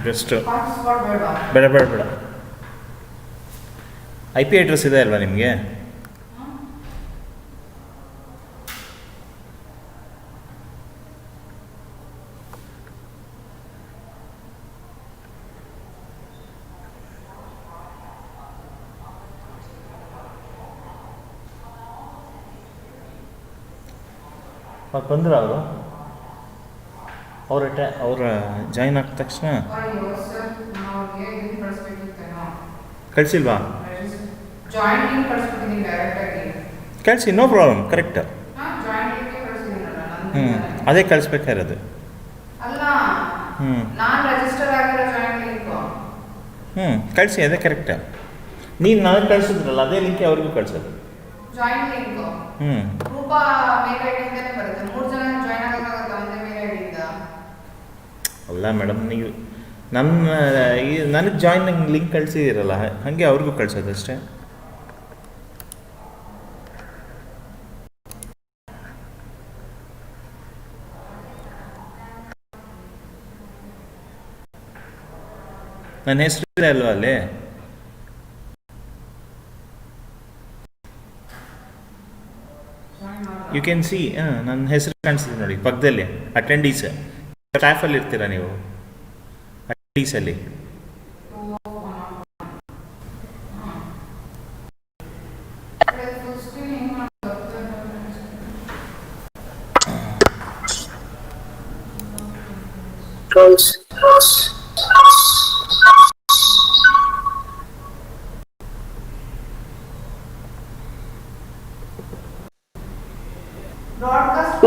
Best. ಬೇಡ ಬೇಡ ಬೇಡ. IP ಅಡ್ರೆಸ್ ಇದೆ ಅಲ್ವಾ ನಿಮಗೆ? ಬಂದ್ರೆ ಅವ್ರ ಜಾಯಿನ್ ಆಗಿದ ತಕ್ಷಣ ಕಳಿಸಿಲ್ವಾ? ಕಳಿಸಿ, ನೋ ಪ್ರಾಬ್ಲಮ್, ಕರೆಕ್ಟ್. ಅದೇ ಕಳಿಸ್ಬೇಕಾಗಿರೋದು. ಕಳಿಸಿ, ಅದೇ ಕರೆಕ್ಟ್. ನೀನು ನನಗೆ ಕಳಿಸಿದ್ರಲ್ಲ ಅದೇ ಲಿಂಕ್ ಅವ್ರಿಗೂ ಕಳಿಸೋದು. ಅಲ್ಲ ಮೇಡಮ್, ನೀವು ನನಗೆ ಜಾಯಿನ್ ಲಿಂಕ್ ಕಳಿಸಿದಿರಲ್ಲ, ಹಾಗೆ ಅವ್ರಿಗೂ ಕಳಿಸೋದು ಅಷ್ಟೇ. ನನ್ನ ಹೆಸರು ಇದೆ ಅಲ್ವಾ ಅಲ್ಲಿ? ಯು ಕ್ಯಾನ್ ಸಿ, ನನ್ನ ಹೆಸರು ಕಾಣಿಸ್ತಿದೆ ನೋಡಿ ಪಕ್ಕದಲ್ಲಿ. ಅಟೆಂಡೀಸ್ ಸ್ಟಾಫಲ್ಲಿ ಇರ್ತೀರಾ ನೀವು, ಅಟೆಂಡೀಸಲ್ಲಿ.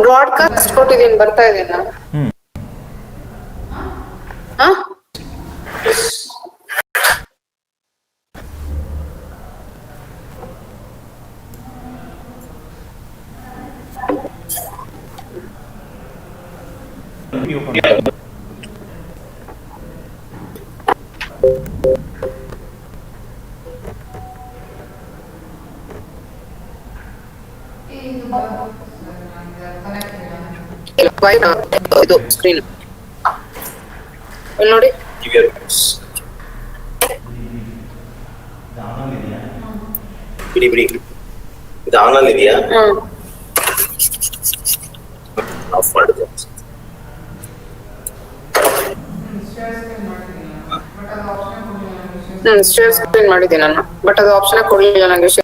ಬ್ರಾಡ್ಕಾಸ್ಟ್ ಕೊಟ್ಟಿದ್ದೀನಿ, ಬರ್ತಾ ಇದೆನಾ? ಇದು ಸ್ಕ್ರೀನ್ ನೋಡಿ. ಬಿಡಿ ಬಿಡಿ, ಇದು ಆನ್ ಅಲ್ಲಿ ಇದೆಯಾ? ಆಫ್ ಮಾಡಿದೆ. ಶೇರ್ ಸ್ಕ್ರೀನ್ ಮಾಡಿದ್ದೀನಿ ನಾನು, ಬಟ್ ಅದು ಆಪ್ಷನ್ ಕೊಡ್ಲಿಲ್ಲ ನನಗೆ.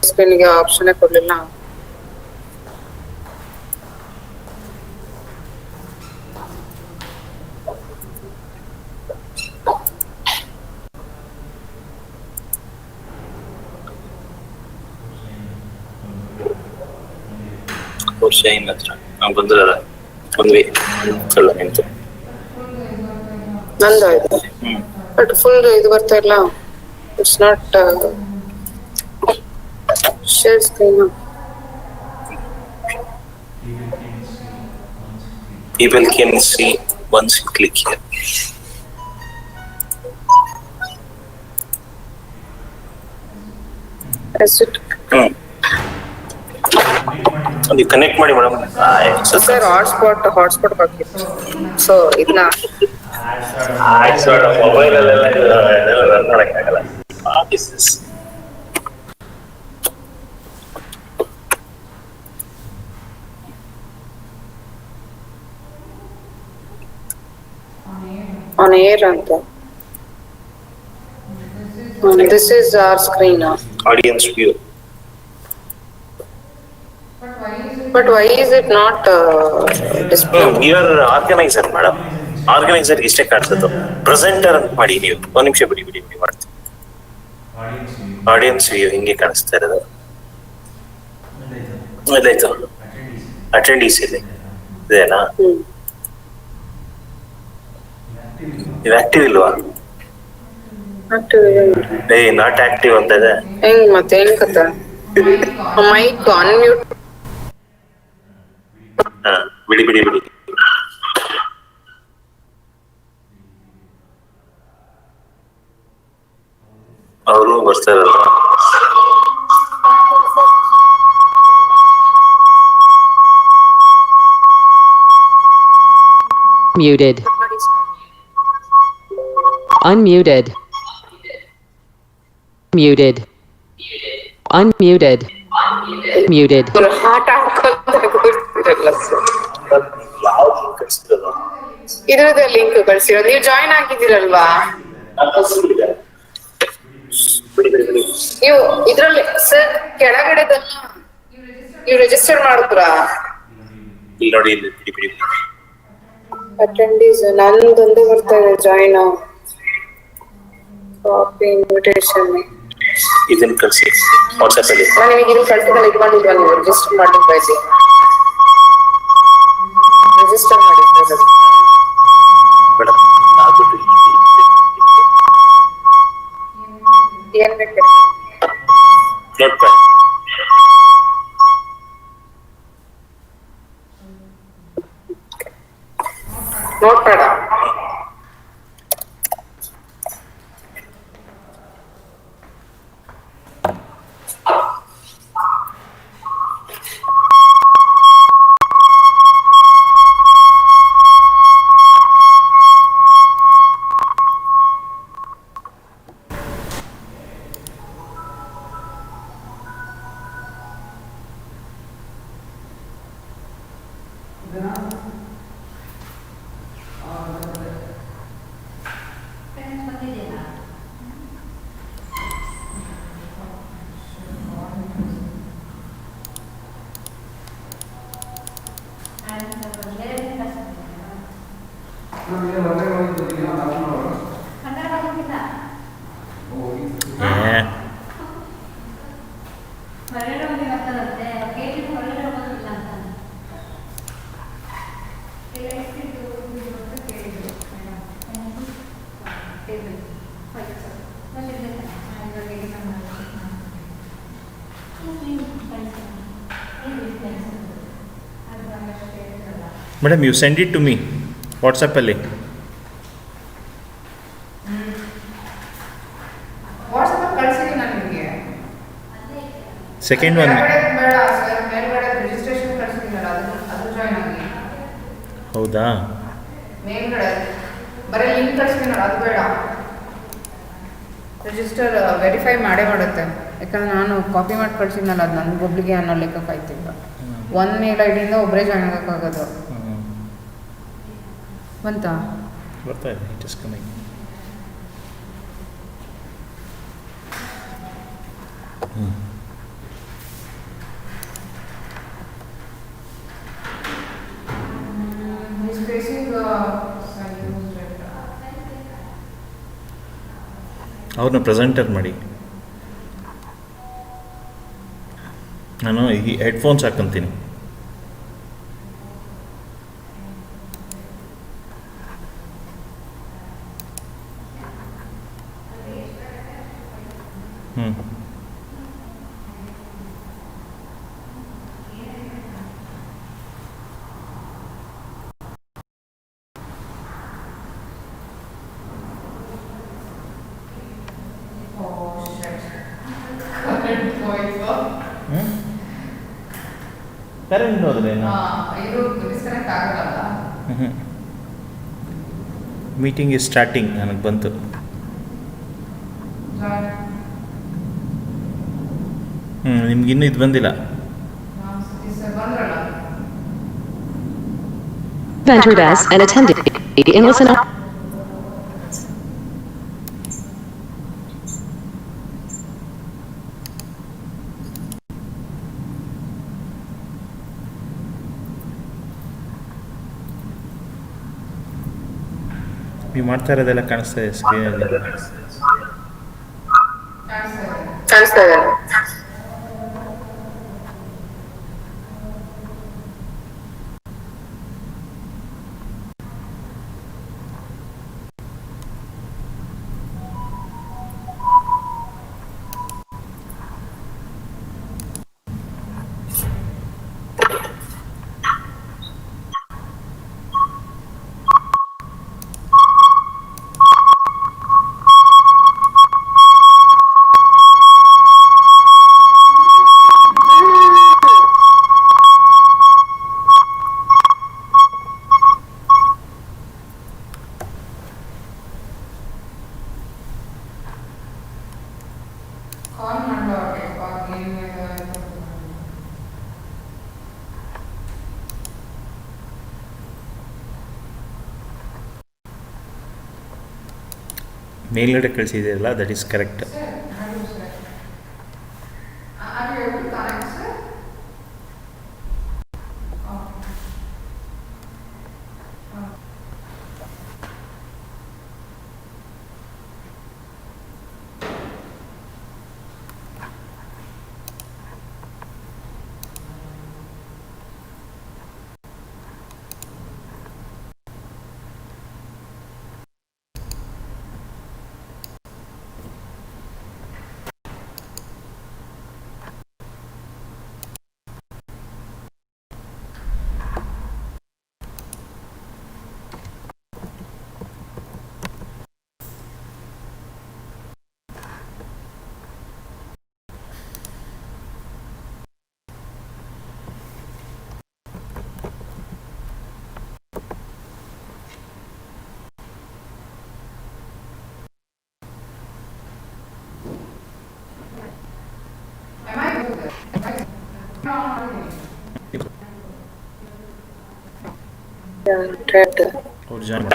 ಸ್ಕ್ರೀನ್ಗೆ ಆಪ್ಷನ್ ಕೊಡ್ಲಿಲ್ಲ. ಶೈನ್ ಹತ್ರ ನಾವು ಬಂದ್ರಲ್ಲ, ಒಂದ್ವಿ ಕಳ್ಳ ನಿಂತು ನಂದು ಆಯ್ತು, ಬಟ್ ಫುಲ್ ಇದು ಬರ್ತಾ ಇಲ್ಲ. It's not share screen. People can see once you click here. Is it? You connect ಮಾಡಿ ಮೇಡಮ್. ಸರ್ ಹಾಟ್ಸ್ಪಾಟ್ ಹಾಕಿತ್ತು, ಸೊ ಇದನ್ನ ಮೊಬೈಲ್ ಅಲ್ಲೆಲ್ಲ ರನ್ ಮಾಡಕ್ಕಾಗಲ್ಲ. on air ಅಂತ. This is our screen. Audience view. But why is it not display? You are organizer, madam. Organizer ಇಷ್ಟೇ ಕಾಣಿಸುತ್ತೆ. Presenter ಅಂತ ಮಾಡಿ ನೀವು. ಒಂದು ನಿಮಿಷ ಬಿಡಿ ಮಾಡ್ತೀನಿ. ಆಡಿಯನ್ಸ್ ವ್ಯೂ ಹಿಂಗೆ ಕಾಣಿಸ್ತಾ ಇರೋದು. ಇದಾಯ್ತು. ಅಟೆಂಡೀಸ್ ಇದೆ. ಇದೇನಾ? ಇದು ಆಕ್ಟಿವ್ ಇಲ್ವಾ? ಆಕ್ಟಿವ್ ಇದೆ. ನಾಟ್ ಆಕ್ಟಿವ್ ಅಂತ ಇದೆ. ಹೆಂಗ್ ಮತ್ತೆ ಹೆಂಗ್ ಕತ್ತ? Mic unmute. ಹಾ, ಬಿಡಿ ಬಿಡಿ ಬಿಡಿ. ಅವರು ಬರ್ತಾರಲ್ಲ. Muted. Unmuted. Muted. Unmuted. Muted. ಹಾಟ್ ಹಾಕೊಂತ ಕೂರ್ತಿರಲ್ಲ ಸರ್. ಯಾವ ಲಿಂಕ್ ಕಳಿಸಿರೋದು? ಇದ್ರದ್ದೇ ಲಿಂಕ್ ಕಳ್ಸಿರೋದು. ನೀವು ಜಾಯಿನ್ ಆಗಿದ್ದೀರಲ್ವಾ? ಬಿಡಿ ಬಿಡಿ ಬಿಡಿ. ನೀವು ಇದ್ರಲ್ಲಿ ಸರ್ ಕೆಳಗಡೆದನ್ನ ನೀವು ರಿಜಿಸ್ಟರ್ ಮಾಡಿದ್ರಾ? ಇಲ್ಲಿ ನೋಡಿ, ಇಲ್ಲಿ ಬಿಡಿ ಬಿಡಿ ಬಿಡಿ. ಅಟೆಂಡೀಸ್ ನಂದೊಂದು ಬರ್ತಾ ಇದೆ ಜಾಯಿನ್. Copy invitation. ಇದನ್ನ ಕಳಿಸಿ ವಾಟ್ಸ್ಆಪ್ ಅಲ್ಲಿ. ನಾನು ನಿಮಗೆ ಇದು ಕಳ್ಸಿದಲ್ಲಿ ಇಟ್ಕೊಂಡಿಲ್ವಾ? ನೀವು ರಿಜಿಸ್ಟರ್ ಮಾಡಿದ್ರಾ? ಇಲ್ಲಿ ರಿಜಿಸ್ಟರ್ ಮಾಡಿದ್ರಾ ಮೇಡಮ್? ಆಗ್ಬಿಟ್ಟು ಏನ್ ಬೇಕು? Note pad. ನೋಟ್ ಬೇಡ. Madam, you send it to me ವಾಟ್ಸಪ್ಪಲ್ಲಿ. ವಾಟ್ಸಪ್ ಕಳಿಸಿದ್ದೀನಿ ನಾನು ನಿಮಗೆ. ಸೆಕೆಂಡ್ ಒನ್ ಬೇಡ ಸರ್, ಮೇಲ್ಗಡೆ ರಿಜಿಸ್ಟ್ರೇಷನ್ ಕಳಿಸಿದ್ದೀನಲ್ಲ, ಅದು ಜಾಯಿನ್ ಆಗಿ. ಹೌದಾ? ಮೇಲ್ಗಡೆ ಬರೀ ಲಿಂಕ್ ಕಳಿಸ್ತೀನಲ್ಲ, ಅದು ಬೇಡ. ರಿಜಿಸ್ಟರ್ ವೆರಿಫೈ ಮಾಡೇ ಮಾಡುತ್ತೆ. ಯಾಕಂದ್ರೆ ನಾನು ಕಾಪಿ ಮಾಡಿ ಕಳಿಸಿದ್ನಲ್ಲ, ಅದು ನನಗೊಬ್ಳಿಗೆ ಅನ್ನೋ ಲೆಕ್ಕಕ್ಕೆ ಆಯ್ತಿಲ್ಲ. ಒಂದು ಮೇಲ್ ಐ ಡಿಯಿಂದ ಒಬ್ಬರೇ ಜಾಯ್ನ್ ಆಗೋಕ್ಕಾಗೋದು. ಬಂತಾ? ಬರ್ತಾ ಇದೆ, ಇಟ್ ಇಸ್ ಕಮಿಂಗ್. ಅವ್ರನ್ನ ಪ್ರೆಸೆಂಟರ್ ಮಾಡಿ. ನಾನು ಈ ಹೆಡ್ಫೋನ್ಸ್ ಹಾಕೊಂತೀನಿ. ಕರೆಂಟ್ ಹೋದ್ರೇನು? ಮೀಟಿಂಗ್ ಇಸ್ ಸ್ಟಾರ್ಟಿಂಗ್ ನನಗೆ ಬಂತು. ನಿಮ್ಗಿನ್ನೂ ಇದು ಬಂದಿಲ್ಲ. Entered as an attendee in listen. ನೀವು ಮಾಡ್ತಾ ಇರೋದೆಲ್ಲ ಕಾಣಿಸ್ತಾ ಇದೆ ಸ್ಕ್ರೀನಲ್ಲಿ. ಕಾಣಿಸ್ತಾ ಇದೆ. ಮೇಲ್ಗಡೆ ಕಳಿಸಿದೆಯಲ್ಲ, ದಟ್ ಈಸ್ ಕರೆಕ್ಟ್. ಅವ್ರು join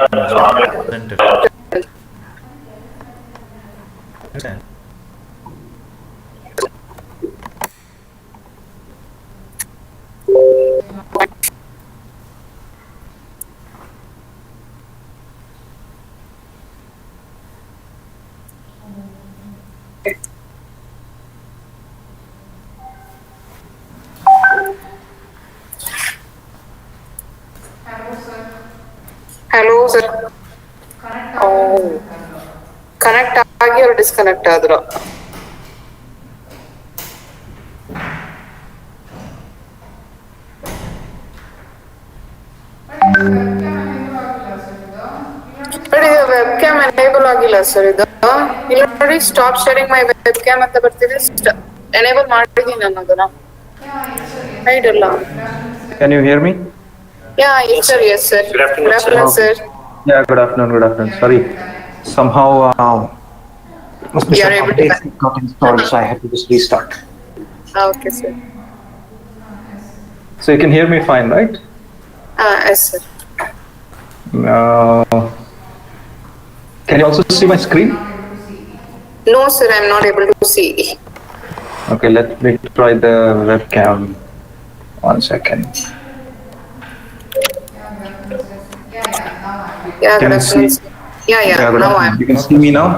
Hello, sir. Oh, connect ಆಗಿ or disconnect ಆದ್ರು. But ಇದು webcam enable ಆಗಿಲ್ಲ ಸರ್ ಇದು. ಇಲ್ಲಿ ನೋಡಿ stop sharing my webcam ಅಂತ ಬರ್ತಿದೆ. Enable ಮಾಡಿದೀನಿ ನಾನು ಅದನ್ನ. ಇಲ್ಲ. Can you hear me? Yeah, yes sir, yes sir. Good afternoon, sir. Yeah, good afternoon. Sorry, somehow You are able to got installed, so I had to just restart. Okay, sir. So you can hear me fine, right? Yes, sir. Can you also see my screen? No, sir, I'm not able to see. Okay, let me try the webcam. 1 second. Yeah, Can you see? Yeah, good now afternoon. I'm. You can see me now?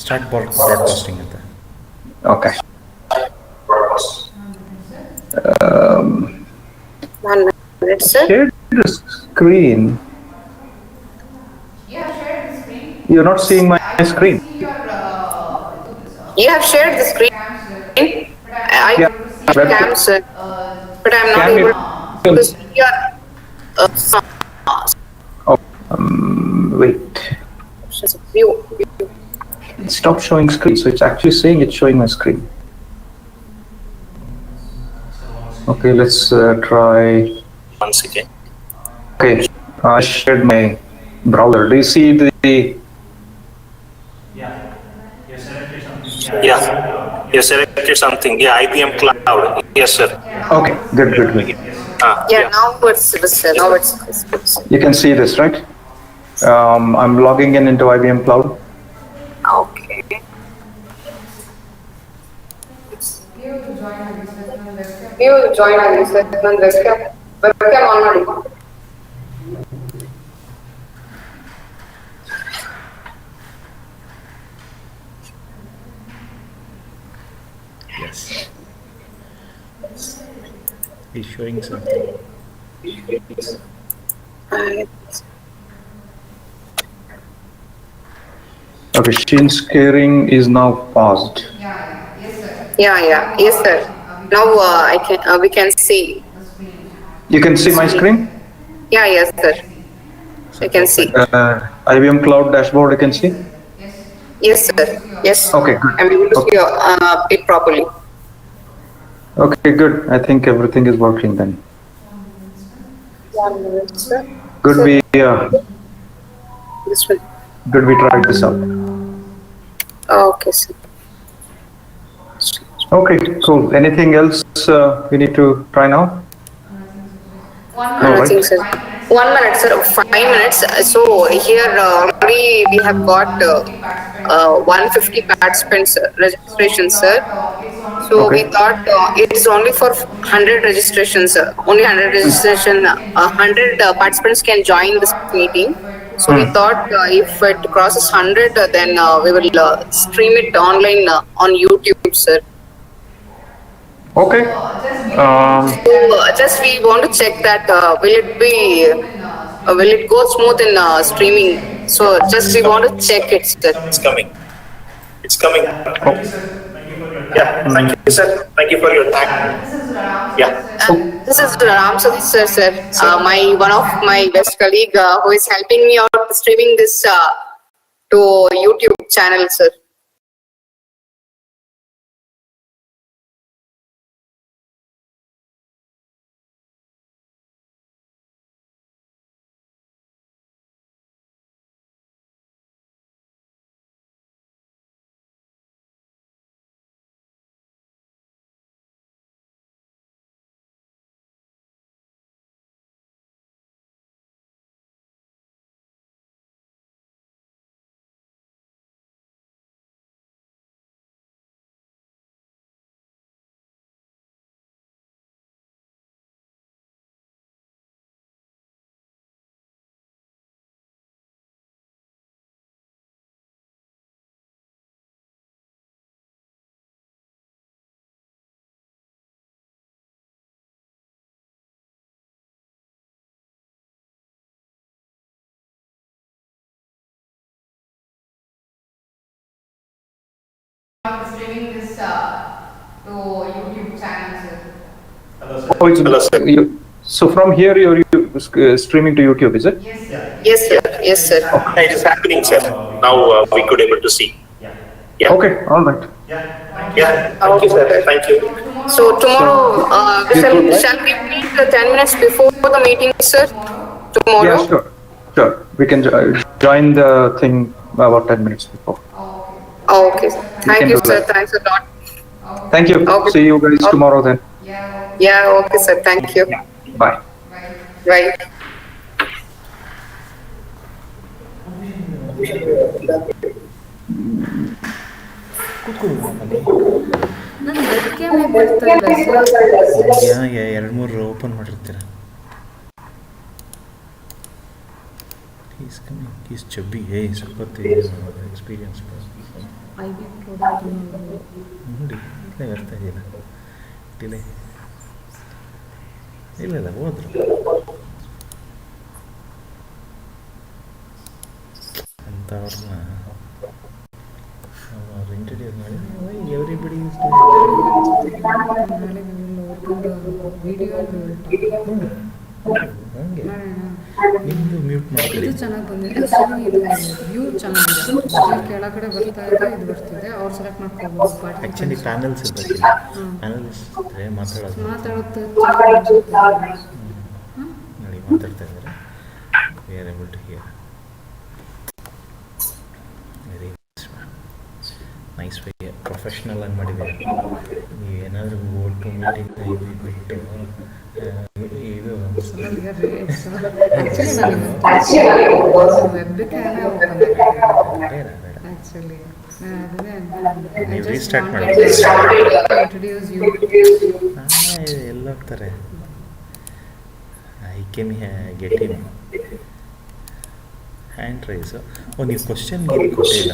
Start broadcasting ಅಂತ. Okay. 1 minute, sir. Share the screen. Yeah, share the screen. You're not seeing my screen. You have shared the screen. I Yeah. cam, sir, but I'm not Can you- able to see your. Wait. View. Stop showing screen. So it's actually saying it's showing my screen. Okay, let's try. Once again. Okay, I shared my browser. Do you see the? Yeah. You selected something. Yeah, IBM Cloud. Yes, sir. Okay, good. Yeah, now it's sir. Now it's. You can see this, right? I'm logging in into IBM Cloud. Okay. ನೀವು join ಆಗಿ sir ನನ್ನ webcam on ಮಾಡಿ. Yes. He's showing something. Okay, screen sharing is now paused. Yeah, yes sir. Now we can see. You can see my screen? Yeah, yes sir. I can see. IBM Cloud dashboard, you can see? Yes sir. Yes. Okay, good. I'm able to see it properly. Okay, good. I think everything is working then. 1 minute, sir. Good, Sir. This one. Good we tried this out. Okay, sir. Okay, cool. Anything else we need to try now? Nothing, sir. 1 minute, sir. 5 minutes. So here we have got 150 participants registration, sir. So we Okay. thought it's only for 100 registrations, sir. Only 100 registration. 100 participants can join this meeting. So we thought if it crosses 100, then we will stream it online on YouTube, sir. Okay. So just we want to check that will it go smooth in streaming? So just we want to check it, sir. It's coming. It's coming. Oh. Yeah, thank you, sir. Thank you for your time. Yeah. This is Ram Sadish, sir. My one of my best colleague who is helping me out streaming this to YouTube channel, sir. Streaming this to YouTube channel, sir. Oh, it's, Hello, sir. so from here you're streaming to YouTube, is it? Yes, sir. Yes, sir. Yes, sir. It is happening, sir. Now we could able to see. Yeah. Okay, all right. Yeah. Thank you, sir. Thank you. So tomorrow, shall we meet 10 minutes before the meeting, sir? Tomorrow? Yeah, sure. Sure. We can join the thing about 10 minutes before. Oh, okay. Thank can you, do sir. that. Thanks a lot. Thank you. Okay. See you guys tomorrow then. Yeah, okay, sir. Thank you. Bye. Right. ಎರಡು ಮೂರು open ಮಾಡಿರ್ತೀರ. Is Chabbi ಸ್ವಲ್ಪ experience ನೋಡಿ ಇಲ್ಲೇ ಬರ್ತಾ ಇದೆಯಲ್ಲ delay ಇಲ್ಲ ಹೋದ್ರು ಅಂಥವ್ರನ್ನ ಇಂಟ್ರಡ್ಯೂಸ್ ಮಾಡಿ ಎವ್ರಿಬಡಿ ಹಂಗೆ ನಿಮ್ಮದು ಮ್ಯೂಟ್ ಮಾಡಿ ಚೆನ್ನಾಗಿ ಬಂದಿದೆ. ಆ್ಯಕ್ಚುಲಿ ಇದು ವ್ಯೂ ಚೆನ್ನಾಗಿದೆ, ಕೆಳಗಡೆ ಬರ್ತಾ ಇದೆ, ಇದು ಬರ್ತಿದೆ, ಅವ್ರು ಸೆಲೆಕ್ಟ್ ಮಾಡ್ಕೋಬೋದು. ಆ್ಯಕ್ಚುಲಿ ಪ್ಯಾನಲ್ಸ್ ಇರ್ಬೇಕು, ಪ್ಯಾನಲ್ಸ್ ಇದ್ದರೆ ಮಾತಾಡೋದು ನೋಡಿ ಮಾತಾಡ್ತಾ ಇದ್ದಾರೆ. We are able to hear. Very nice way professional ಆಗಿ ಮಾಡಿದ್ದಾರೆ. ನೀವೇನಾದರೂ ಗೋಲ್ ಟು ಮೀಟಿಂಗ್ ಬಿಟ್ಟು ಇದು ನೀವು ರೀಸ್ಟಾರ್ಟ್ ಮಾಡಿ ಎಲ್ಲ ಹೋಗ್ತಾರೆ. I can get in hand rice. ನೀವು ಕ್ವಶನ್ ಕೊಟ್ಟಿಲ್ಲ.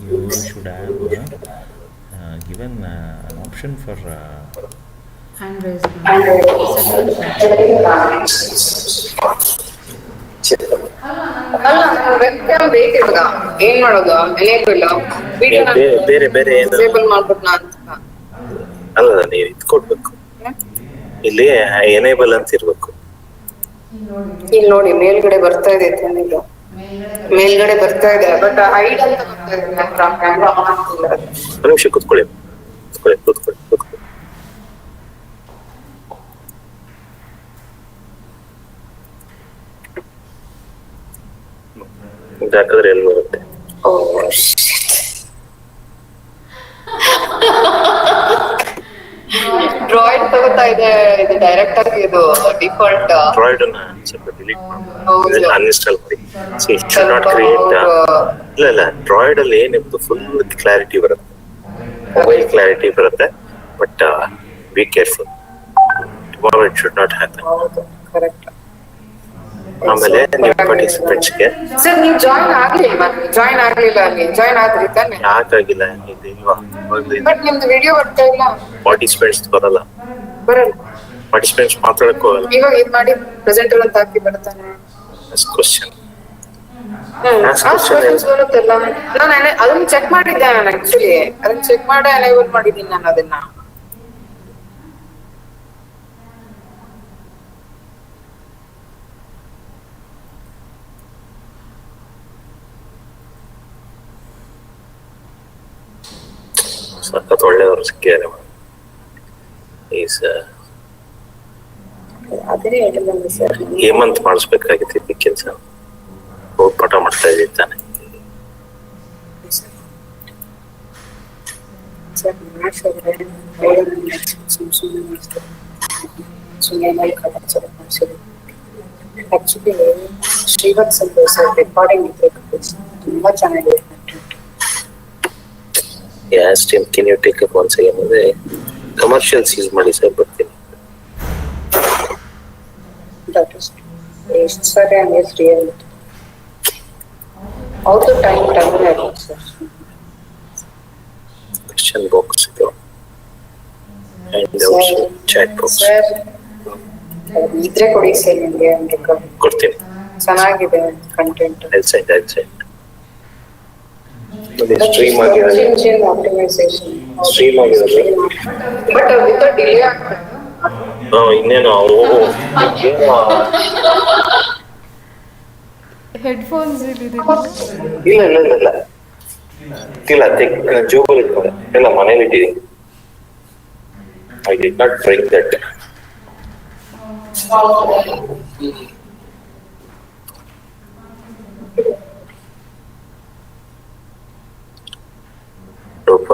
You should have given an option for hand raise. ಅಲ್ಲ ವೆಬ್ಕ್ಯಾಮ್ ಬೇಕಿವಾಗ ಏನ್ ಮಾಡೋದು? ಎನೇಬಲ್ ಬೇರೆ ಬೇರೆ ಏನು ಡಿಸೇಬಲ್ ಮಾಡ್ಬಿಟ್ಟು ಅಂತ ಅಲ್ಲ, ನೀವು ಇದು ಕೊಡ್ಬೇಕು. ಇಲ್ಲಿ ಎನೇಬಲ್ ಅಂತ ಇರ್ಬೇಕು. ಇಲ್ಲಿ ನೋಡಿ ಮೇಲ್ಗಡೆ ಬರ್ತಾ ಇದೆ, ಮೇಲ್ಗಡೆ ಬರ್ತಾ ಇದೆ, ಬಟ್ ಹೈಡ್ ಅಂತ ಬರ್ತಾ ಇದೆ. ಕ್ಯಾಮ್ರಾ ಆನ್ ಆಗ್ತಿಲ್ಲ. ಒಂದು ನಿಮಿಷ ಕೂತ್ಕೊಳ್ಳಿ. ಹಾಕಿದ್ರೆ ಎಲ್ಲಿ ಬರುತ್ತೆ? ಗೊತ್ತಾ ಇದೆ, ಇದು ಡೈರೆಕ್ಟ್ ಆಗಿ ಇದು ಡಿಫಾಲ್ಟ್ ಡ್ರಾಯ್ಡ್ ಅನ್ನ ಸ್ವಲ್ಪ ಡಿಲೀಟ್ ಹೌದು. ಮಾಡಿ ಅನ್ಇನ್ಸ್ಟಾಲ್ ಮಾಡಿ. C should not create. ಇಲ್ಲ ಡ್ರಾಯ್ಡ್ ಅಲ್ಲಿ ಏನಿತ್ತು ಫುಲ್ ಕ್ಲಾರಿಟಿ ಬರುತ್ತೆ, ಮೊಬೈಲ್ ಕ್ಲಾರಿಟಿ ಬರುತ್ತೆ, but be careful, tomorrow it should not happen. ಹೌದು, ಕರೆಕ್ಟ್. ಆಮೇಲೆ ನೀವು ಪಾರ್ಟಿಸಿಪೆಂಟ್ಸ್ಗೆ ಸರ್ ನೀವು ಜಾಯಿನ್ ಆಗ್ಲಿಲ್ವಾ? ಜಾಯಿನ್ ಆಗ್ಲಿಲ್ಲ ಅಲ್ಲಿ, ಜಾಯಿನ್ ಆದ್ರಿ ತಾನೆ? ಯಾಕಾಗಿಲ್ಲ ಇಲ್ವಾ? ಬಟ್ ನಿಮ್ದು ವಿಡಿಯೋ ಬರ್ತಾ ಇಲ್ಲ. ಪಾರ್ಟಿಸಿಪೆಂಟ್ಸ್ ಬರಲ್ಲ, ಪಾರ್ಟಿಸಿಪೆಂಟ್ಸ್ ಮಾತಾಡಕ್ ಹೋಗಲ್ಲ. ಇವಾಗ ಇದ್ ಮಾಡಿ ಪ್ರೆಸೆಂಟರ್ ಅಂತ ಹಾಕಿ ಬರ್ತಾನೆ. ಕ್ವಶನ್ ಬರುತ್ತಲ್ಲ, ನಾನು ಅದನ್ನ ಚೆಕ್ ಮಾಡಿದ್ದೆ. ನಾನು ಆಕ್ಚುಲಿ ಅದನ್ನ ಚೆಕ್ ಮಾಡಿ ಎನೇಬಲ್ ಮಾಡಿದ್ದೀನಿ ನಾನು ಅದನ್ನ. ಸಖತ್ ಒಳ್ಳೆಯವರು ಸಿಕ್ಕಿದ್ದಾರೆ. ಈಸ್ ಅದೇ ಹೇಳಿಲ್ಲ ಸರ್. ಹೇಮಂತ್ ಮಾಡಿಸ್ಬೇಕಾಗಿತ್ತು ಈ ಕೆಲಸ, ಹೋಗಿ ಪಾಠ ಮಾಡ್ತಾ ಇದ್ದೀನಿ ತಾನೆ. ಆಕ್ಚುಲಿ ಶ್ರೀವತ್ಸ್ ಅಂತ ಸರ್ ರೆಕಾರ್ಡಿಂಗ್ ತುಂಬಾ ಚೆನ್ನಾಗಿದೆ. Yes, Tim, can you take up once again? Commercials use ಮಾಡಿ ಸರ್, ಬರ್ತೀನಿ. That is sir, and is real. How to time sir. Question box ಇದು and also chat box. Sir, ಇದ್ರೆ ಕೊಡಿ sir, ನಿಮಗೆ ಕೊಡ್ತೀನಿ. ಚೆನ್ನಾಗಿದೆ ಕಂಟೆಂಟ್. I'll send. ಸ್ಟ್ರೀಮ್ ಆಗಿರೋದು, stream ಆಗಿರೋದು, ಬಟ್ ವಿತ್ ಡಿಲೇ ಆಗ್ತದೆ. ಇನ್ನೇನು ಹೆಡ್ಫೋನ್ಸ್ ಇಲ್ಲ ಜೋಬಲ್ ಇಟ್ಕೊಂಡೆ, ಇಲ್ಲ ಮನೇಲಿ ಇಟ್ಟಿದ್ದೀನಿ. I did not bring that.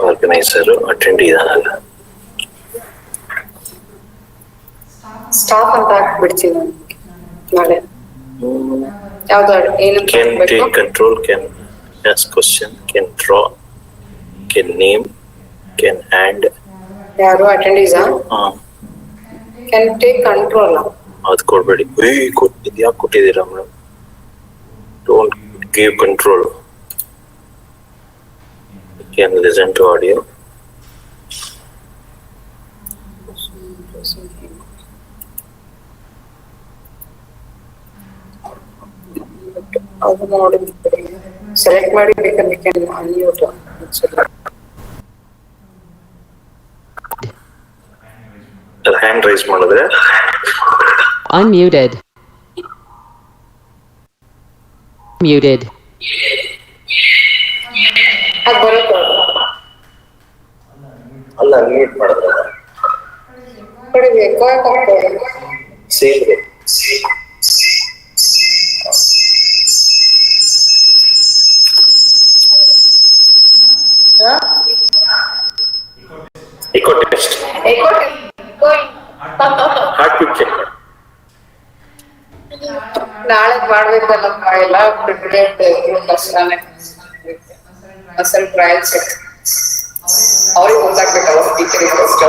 Organiser attend ಇದಾನಲ್ಲ, ಸ್ಟಾಫ್ ಅಂತ ಹಾಕ್ಬಿಡ್ತೀನಿ ನಾಳೆ. ಯಾವ್ದು ಏನು can take control, can ask question, can draw, can name, can hand. ಯಾರು ಅಟೆಂಡೀಸ್ ಕ್ಯಾನ್ ಟೇಕ್ ಕಂಟ್ರೋಲ್. ಅದು ಕೊಡ್ಬೇಡಿ. ಇದು ಯಾಕೆ ಕೊಟ್ಟಿದ್ದೀರಾ madam? Don't give control. Can listen to audio. ಅದು ನೋಡಿ ಸೆಲೆಕ್ಟ್ ಮಾಡಿ ಬೇಕಂದ್ರೆ ಕ್ಯಾನ್ ಅನ್ಮ್ಯೂಟ್. ಹ್ಯಾಂಡ್ ರೈಸ್ ಮಾಡಿದ್ರೆ Unmuted. Muted. ಅದು ಬರುತ್ತೆ. ಅಲ್ಲ ಅನ್ಮ್ಯೂಟ್ ಮಾಡಿದ್ರೆ ಕೊಡಬೇಕು ಆಗ್ತದೆ. Same echo test. Heart beat check. ನಾಳೆ ಮಾಡ್ಬೇಕಲ್ಲಪ್ಪ, ಎಲ್ಲ ಪ್ರಿಪೇರ್ಡ್ ಕಷ್ಟನೇ. ಅಸಲ್ ಟ್ರಯಲ್ ಚೆಕ್ ಅವ್ರಿಗೆ ಗೊತ್ತಾಗ್ಬೇಕಲ್ಲ ಸ್ಪೀಕರ್ ಫಸ್ಟ್.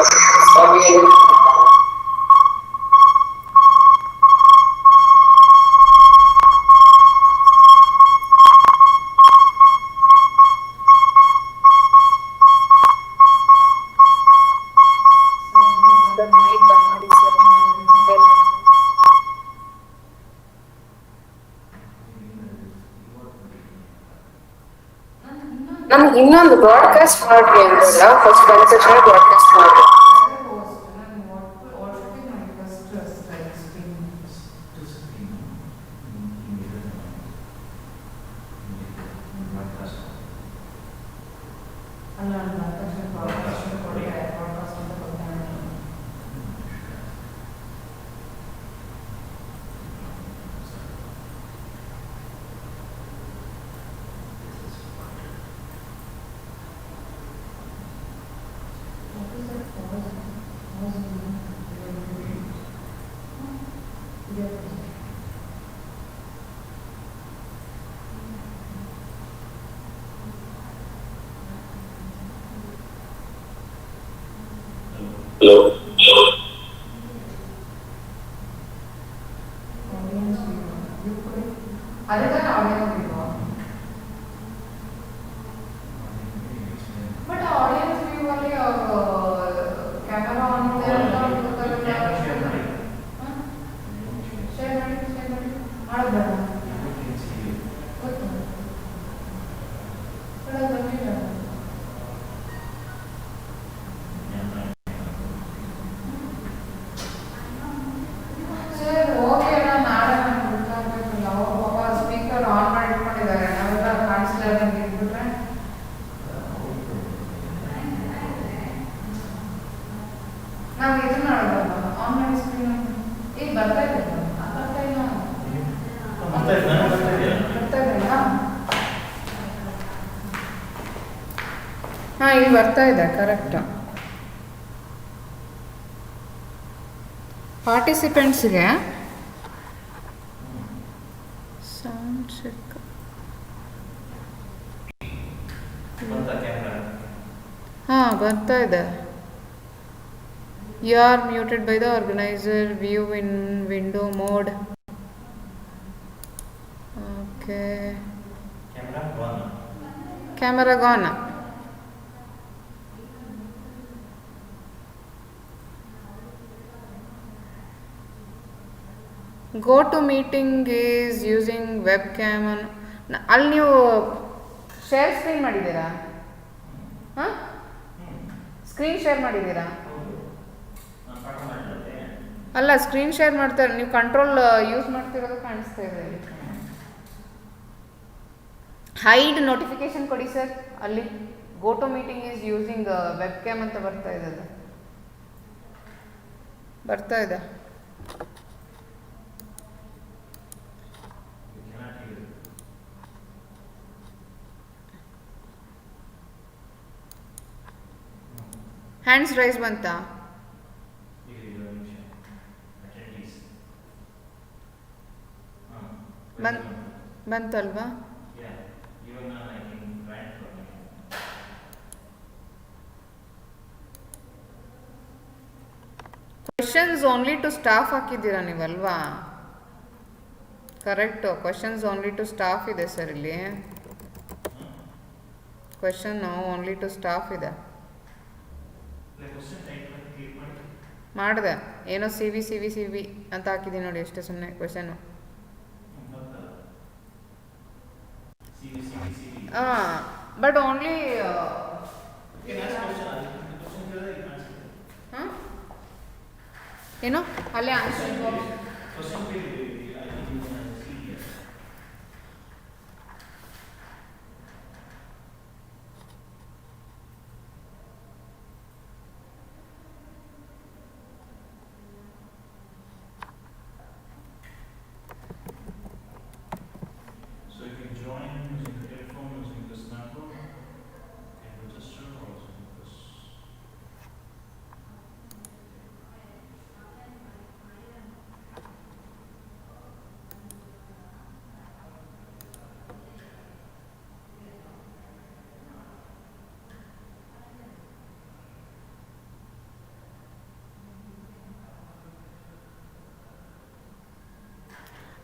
ನಮ್ಗೆ ಇನ್ನೊಂದು ಬ್ರಾಡ್ಕಾಸ್ಟ್ ಮಾಡ್ರಿ ಅಂದ್ರಲ್ಲ, ಫಸ್ಟ್ ಬಂದ ತಕ್ಷಣ ಬ್ರಾಡ್ಕಾಸ್ಟ್ ಮಾಡ್ರಿ. Hello. Audience view. You could. ಅದೇ ತಾನೇ audience view. But audience view ಅಲ್ಲಿ ಅವರು ಕ್ಯಾಮೆರಾ ಆನ್ ಇದೆ ಅಂತ ಗೊತ್ತಾಗಲ್ಲ. ಶೇರ್ ಮಾಡಿ ಮಾಡಬೇಡ. ಗೊತ್ತು. ಕೊಡೋದು ಬಂದಿಲ್ಲ. ಸರ್ ಓಕೆ ನಾಳೆ ನಾನು ಗೊತ್ತಾಗಬೇಕಿಲ್ಲ. ಅವ್ರು ಪಾಪ ಸ್ಪೀಕರ್ ಆನ್ ಮಾಡಿ ಇಟ್ಕೊಂಡಿದ್ದಾರೆ. ನಾವೆಲ್ಲ ಕಾಣಿಸ್ಲಿಲ್ಲ ನಿಮ್ಗೆ ಇಟ್ಬಿಟ್ರೆ ನಾವು ಇದನ್ನ ಮಾಡೋದಲ್ಲ ಆನ್ ಮಾಡಿ ಸ್ಕ್ರೀನ್ ಈಗ ಬರ್ತಾ ಇದೆ ಬರ್ತಾ ಇಲ್ಲ ಬರ್ತಾ ಇದೆಯಾ? ಹಾಂ ಇಲ್ಲಿ ಬರ್ತಾ ಇದೆ ಕರೆಕ್ಟ್. ಪಾರ್ಟಿಸಿಪೆಂಟ್ಸ್ಗೆ ಸೌಂಡ್ ಚೆಕ್ ಹಾಂ ಬರ್ತಾ ಇದೆ. You are muted by the organizer. View in window mode. Okay. Camera gone. Go to meeting is using webcam. ಅಲ್ಲಿ ನೀವು ಶೇರ್ ಸ್ಕ್ರೀನ್ ಮಾಡಿದ್ದೀರಾ? ಹಾಂ ಸ್ಕ್ರೀನ್ ಶೇರ್ ಮಾಡಿದ್ದೀರಾ? ಅಲ್ಲ ಸ್ಕ್ರೀನ್ ಶೇರ್ ಮಾಡ್ತಾರೆ ನೀವು ಕಂಟ್ರೋಲ್ ಯೂಸ್ ಮಾಡ್ತಿರೋದು ಕಾಣಿಸ್ತಾ ಇದೆ. ಹೈಡ್ ನೋಟಿಫಿಕೇಶನ್ ಕೊಡಿ ಸರ್. ಅಲ್ಲಿ go to meeting is using webcam ಅಂತ ಬರ್ತಾ ಇದೆ. ಅದು ಬರ್ತಾ ಇದೆ. ಹ್ಯಾಂಡ್ಸ್ ರೈಸ್ ಬಂತಾ? ಬಂತಲ್ವಾ? ಕ್ವೆಶನ್ಸ್ ಓನ್ಲಿ ಟು ಸ್ಟಾಫ್ ಹಾಕಿದ್ದೀರಾ ನೀವಲ್ವಾ? Correct. Questions only to staff ಇದೆ ಸರ್ ಇಲ್ಲಿ. ಕ್ವೆಶನ್ ಓನ್ಲಿ ಟು ಸ್ಟಾಫ್ ಇದೆ. ಮಾಡಿದೆ ಏನೋ ಸಿ ವಿ ಅಂತ ಹಾಕಿದ್ದೀನಿ ನೋಡಿ ಅಷ್ಟೇ ಸುಮ್ಮನೆ ಕ್ವೆಶನು. ಹಾಂ ಬಟ್ ಓನ್ಲಿ ಹಾಂ ಏನು ಅಲ್ಲೇ ಆನ್ಸರ್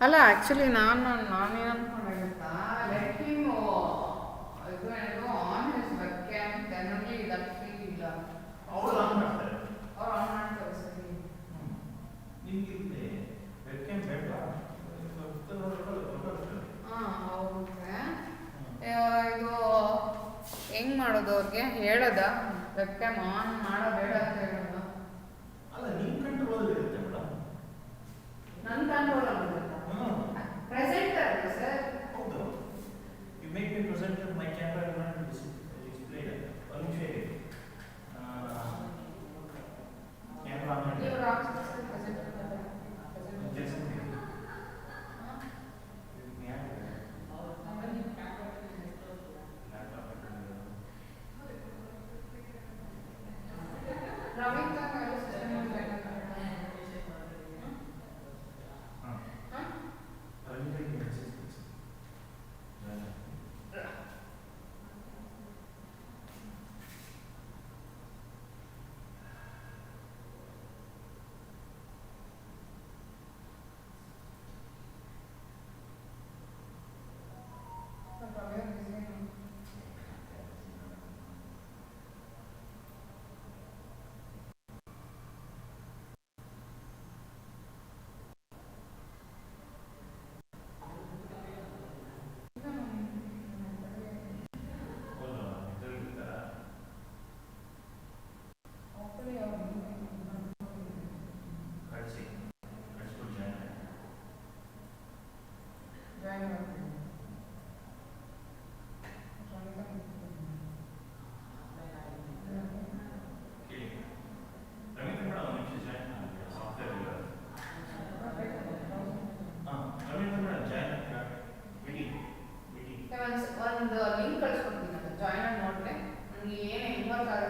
ಅಲ್ಲ ಆ್ಯಕ್ಚುಲಿ ನಾನೇನು ಅನ್ಕೊಂಡೆ ಗೊತ್ತಾ, ಲೆಟ್ ಹಿಮ್ ಇದು ಏನು on his webcam then only that feel ಇಲ್ಲ. ಅವ್ರು ಆನ್ ಮಾಡ್ತಾರೆ ಸರಿ. ನಿಮ್ಗೆ ವೆಬ್ ಕ್ಯಾಮ್ ಬೇಡ? ಹಾಂ ಹೌದು. ಇದು ಹೆಂಗ್ ಮಾಡೋದು ಅವ್ರಿಗೆ ಹೇಳೋದ ವೆಬ್ ಕ್ಯಾಮ್ ಆನ್ ಮಾಡೋ ಬೇಡ ಅಂತ ಹೇಳೋದು? ಅಲ್ಲ ನಿಮ್ಮ ಕಂಟ್ರೋಲ್ ಇರುತ್ತೆ ಮೇಡಮ್. ನನ್ನ ಕಂಟ್ರೋಲ್ ಆಗುತ್ತೆ ಪ್ರೆಸೆಂಟರ್ ಸರ್. ಹೌದು. You make me presenter my camera will not displayed. ಒಂದು ನಿಮಿಷ ಇರಿ. ಕ್ಯಾಮ್ರಾ ಆನ್ ಮಾಡಿ. ನೀವು ರಾಕ್ಸ್ ಪ್ರೆಸೆಂಟರ್ ಕೆಲಸ ಮಾಡಿ.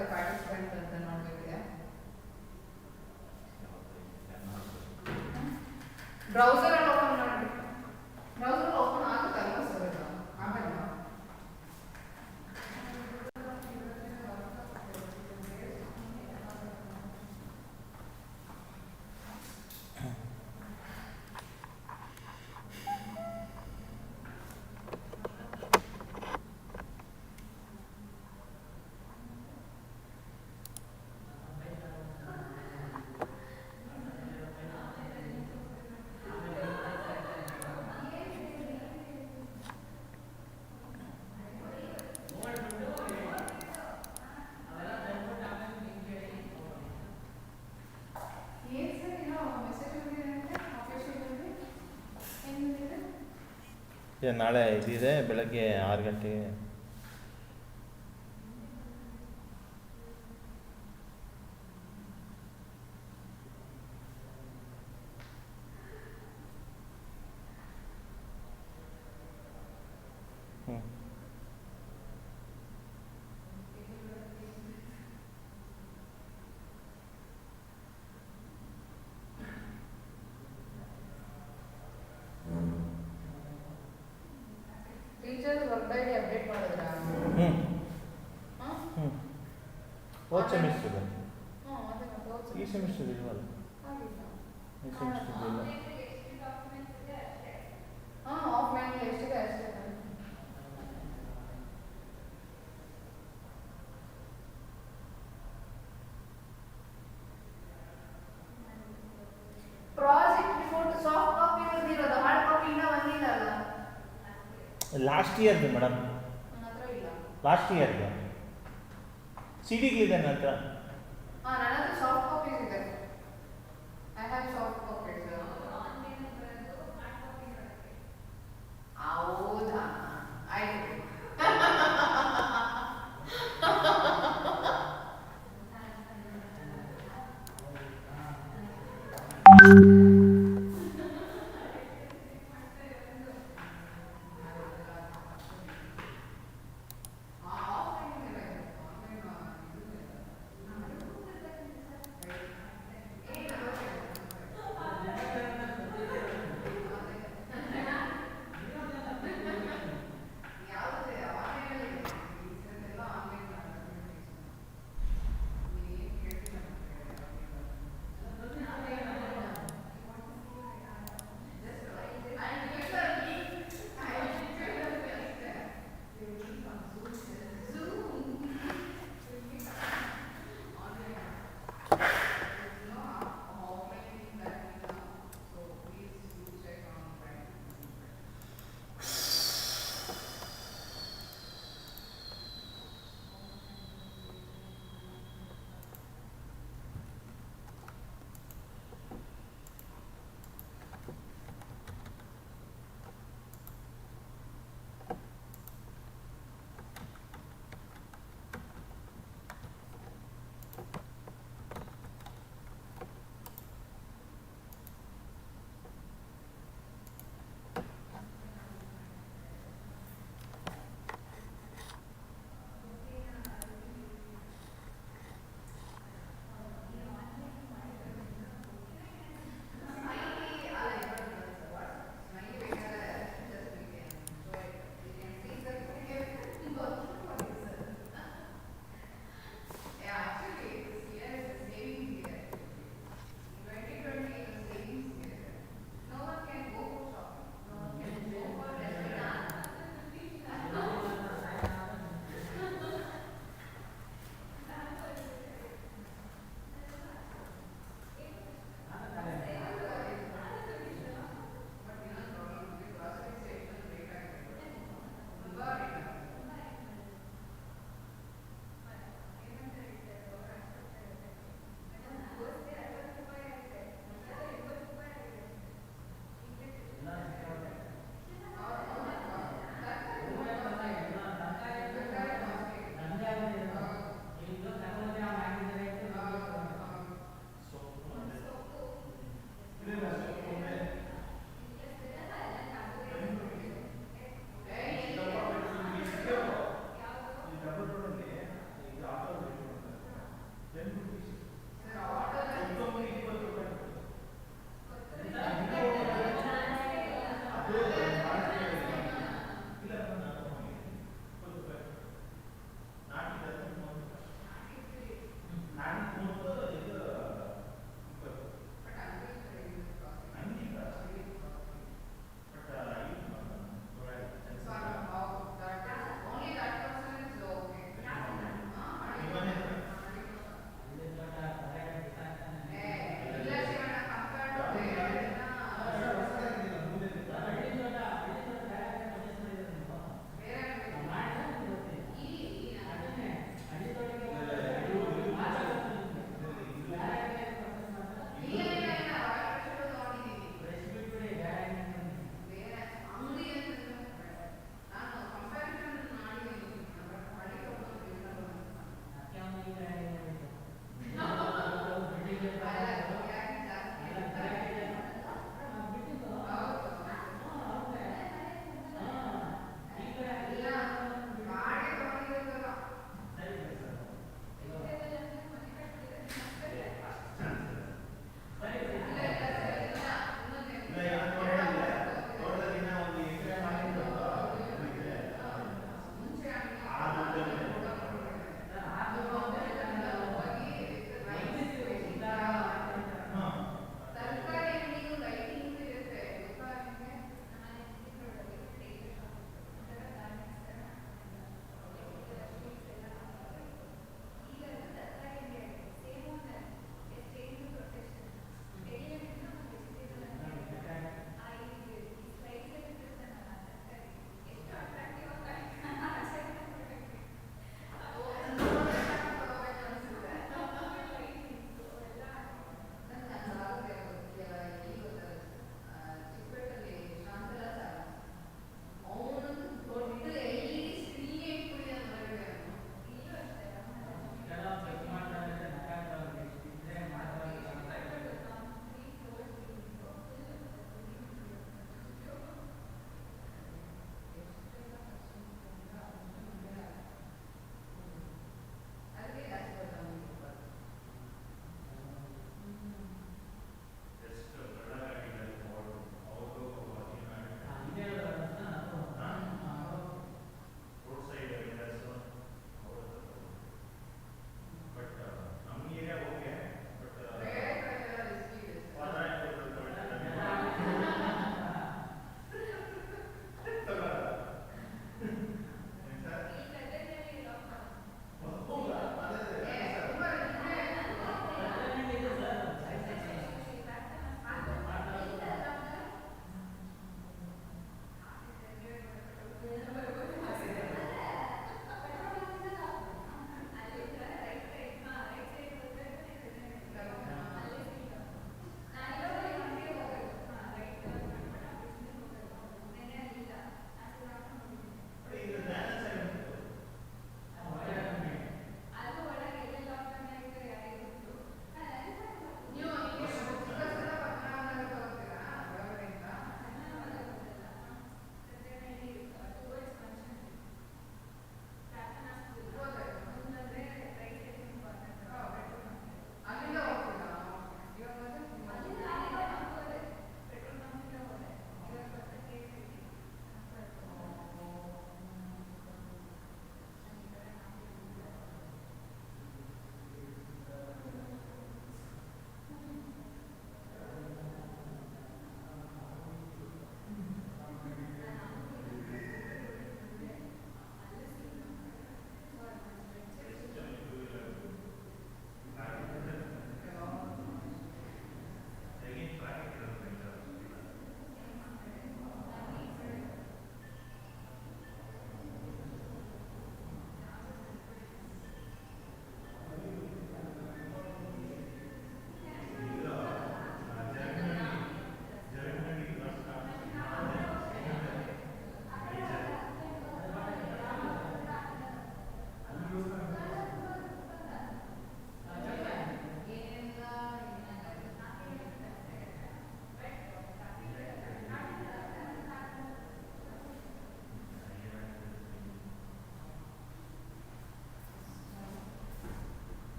ಬರುತ್ತೆ ಪಾರ್ಟಿಸಿಪೆಂಟ್ ಅಂತ ನೋಡಬೇಕಿದೆ. ಬ್ರೌಸರಲ್ಲಿ ಓಪನ್ ಮಾಡಿ. ಬ್ರೌಸರ್ ಓಪನ್ ಆಗುತ್ತಲ್ವ ಸರ್ ಇದು? ಆಗಲ್ಲ. ನಾಳೆ ಇದಿದೆ ಬೆಳಗ್ಗೆ 6 ಗಂಟೆಗೆ. ಟೀಚರ್ಸ್ ವರ್ಕ್ ಐಡಿ ಅಪ್ಡೇಟ್ ಮಾಡಿದ್ರಾ? ಹೋದ ಸೆಮಿಸ್ಟರ್ ಇದೆ. ಅದೇ ಮತ್ತೆ ಈ ಸೆಮಿಸ್ಟರ್ ಇಲ್ವಲ್ಲ? ಈ ಸೆಮಿಸ್ಟರ್ ಇಲ್ಲ. ಆಫ್ಲೈನ್ ಎಷ್ಟಿದೆ ಅಷ್ಟೇ. ಪ್ರಾಜೆಕ್ಟ್ ರಿಪೋರ್ಟ್ ಸಾಫ್ಟ್ ಕಾಪಿ ಇರೋದು, ಹಾರ್ಡ್ ಕಾಪಿ ಇನ್ನೂ ಬಂದಿಲ್ಲ ಅಲ್ಲ? ಲಾಸ್ಟ್ ಇಯರ್ದು ಮೇಡಮ್, ನನ್ನ ಹತ್ರ ಇಲ್ಲ. ಲಾಸ್ಟ್ ಇಯರ್ದು ಸಿಡಿಗಳಿದೆ ನನ್ನ ಹತ್ರ. ನನ್ನ ಹತ್ರ ಸಾಫ್ಟ್ ಕಾಪೀಸ್ ಇದೆ. I have soft copies. ಹೌದಾ? ಆಯ್ತು.